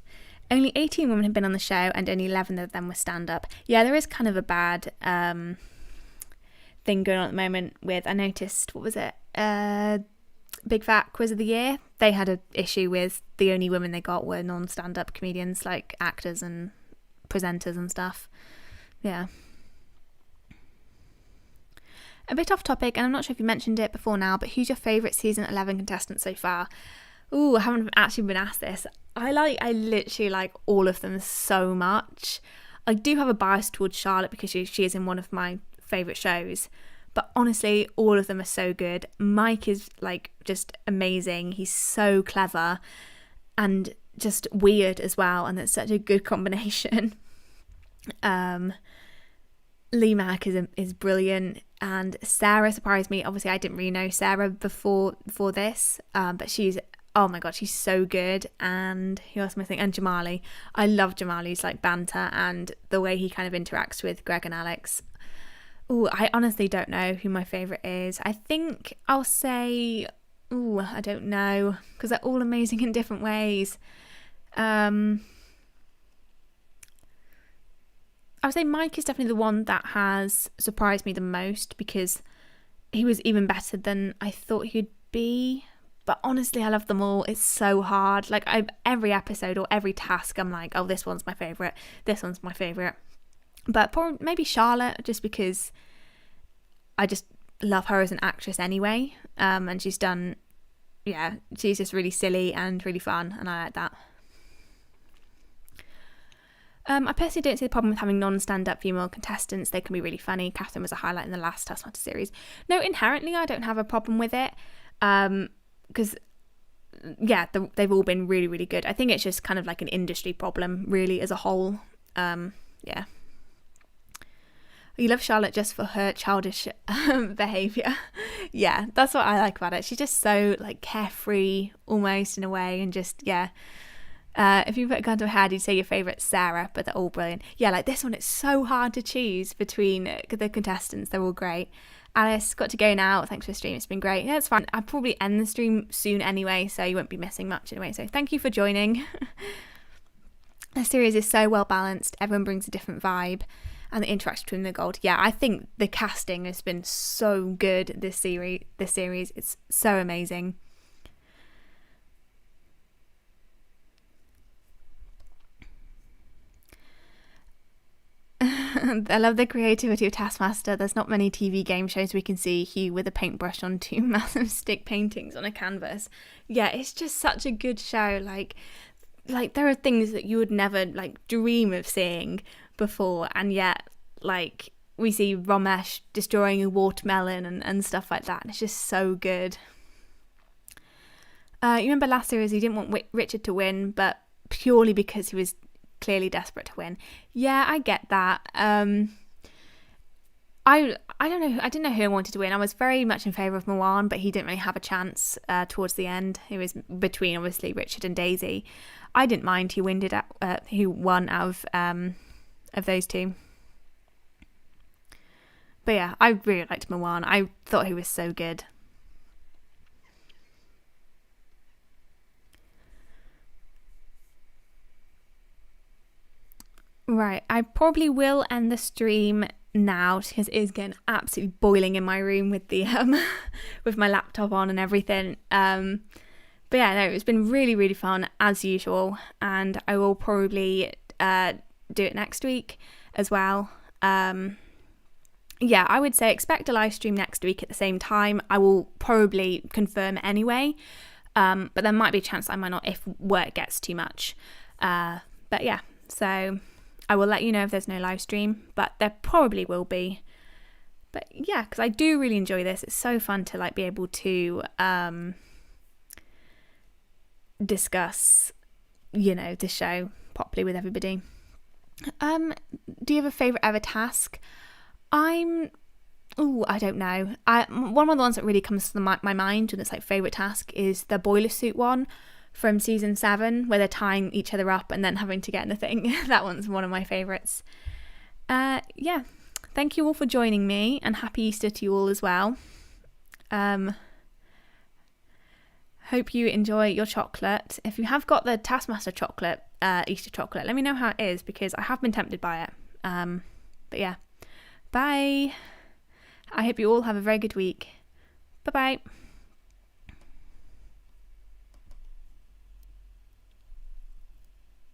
Only 18 women have been on the show and only 11 of them were stand-up. Yeah, there is kind of a bad thing going on at the moment with, I noticed, what was it? Big Fat Quiz of the Year. They had an issue with the only women they got were non-stand-up comedians, like actors and presenters and stuff. Yeah. A bit off topic, and I'm not sure if you mentioned it before now, but who's your favourite season 11 contestant so far? Ooh, I haven't actually been asked this. I literally like all of them so much. I do have a bias towards Charlotte because she is in one of my favourite shows. But honestly, all of them are so good. Mike is like just amazing. He's so clever and just weird as well. And it's such a good combination. Lee Mack is brilliant. And Sarah surprised me. Obviously, I didn't really know Sarah before this. But she's, oh my God, she's so good. And who else am I thinking? And Jamali. I love Jamali's like banter and the way he kind of interacts with Greg and Alex. Oh, I honestly don't know who my favourite is. I think I'll say, I don't know, because they're all amazing in different ways. I would say Mike is definitely the one that has surprised me the most because he was even better than I thought he'd be. But honestly, I love them all. It's so hard. Like every episode or every task, I'm like, oh, this one's my favourite. This one's my favourite. But probably maybe Charlotte, just because I just love her as an actress anyway. And she's just really silly and really fun, and I like that. I personally don't see the problem with having non-stand-up female contestants. They can be really funny. Catherine was a highlight in the last Taskmaster series. No, inherently, I don't have a problem with it. Because, they've all been really, really good. I think it's just kind of like an industry problem, really, as a whole. Yeah. You love Charlotte just for her childish behaviour. Yeah, that's what I like about it. She's just so, like, carefree, almost, in a way, and just, yeah. If you put a gun to her head, you'd say your favourite's Sarah, but they're all brilliant. Yeah, like this one, it's so hard to choose between the contestants. They're all great. Alice, got to go now. Thanks for the stream. It's been great. Yeah, it's fine. I'll probably end the stream soon anyway, so you won't be missing much anyway. So thank you for joining. The series is so well balanced. Everyone brings a different vibe. And the interaction between the gold. Yeah, I think the casting has been so good this series. It's so amazing. I love the creativity of Taskmaster. There's not many TV game shows we can see Hugh with a paintbrush on 2 massive stick paintings on a canvas. Yeah, it's just such a good show. Like there are things that you would never like dream of seeing before, and yet like we see Ramesh destroying a watermelon and stuff like that, and it's just so good. You remember last series he didn't want Richard to win, but purely because he was clearly desperate to win. Yeah, I get that. I don't know. I didn't know who I wanted to win. I was very much in favour of Moan, but he didn't really have a chance towards the end. He was between obviously Richard and Daisy. I didn't mind who won out of those two. But yeah, I really liked Moan. I thought he was so good. Right, I probably will end the stream now because it is getting absolutely boiling in my room with the with my laptop on and everything. But yeah, no, it's been really, really fun as usual, and I will probably do it next week as well. Yeah, I would say expect a live stream next week at the same time. I will probably confirm anyway, but there might be a chance I might not if work gets too much. But yeah, so I will let you know if there's no live stream, but there probably will be. But yeah, because I do really enjoy this. It's so fun to like be able to discuss, the show properly with everybody. Do you have a favourite ever task? I don't know. One of the ones that really comes to my mind when it's like favourite task is the boiler suit one from season 7, where they're tying each other up and then having to get in the thing. That one's one of my favourites. Yeah, thank you all for joining me, and happy Easter to you all as well. Hope you enjoy your chocolate. If you have got the Taskmaster chocolate, Easter chocolate, let me know how it is, because I have been tempted by it. But yeah, bye. I hope you all have a very good week. Bye-bye.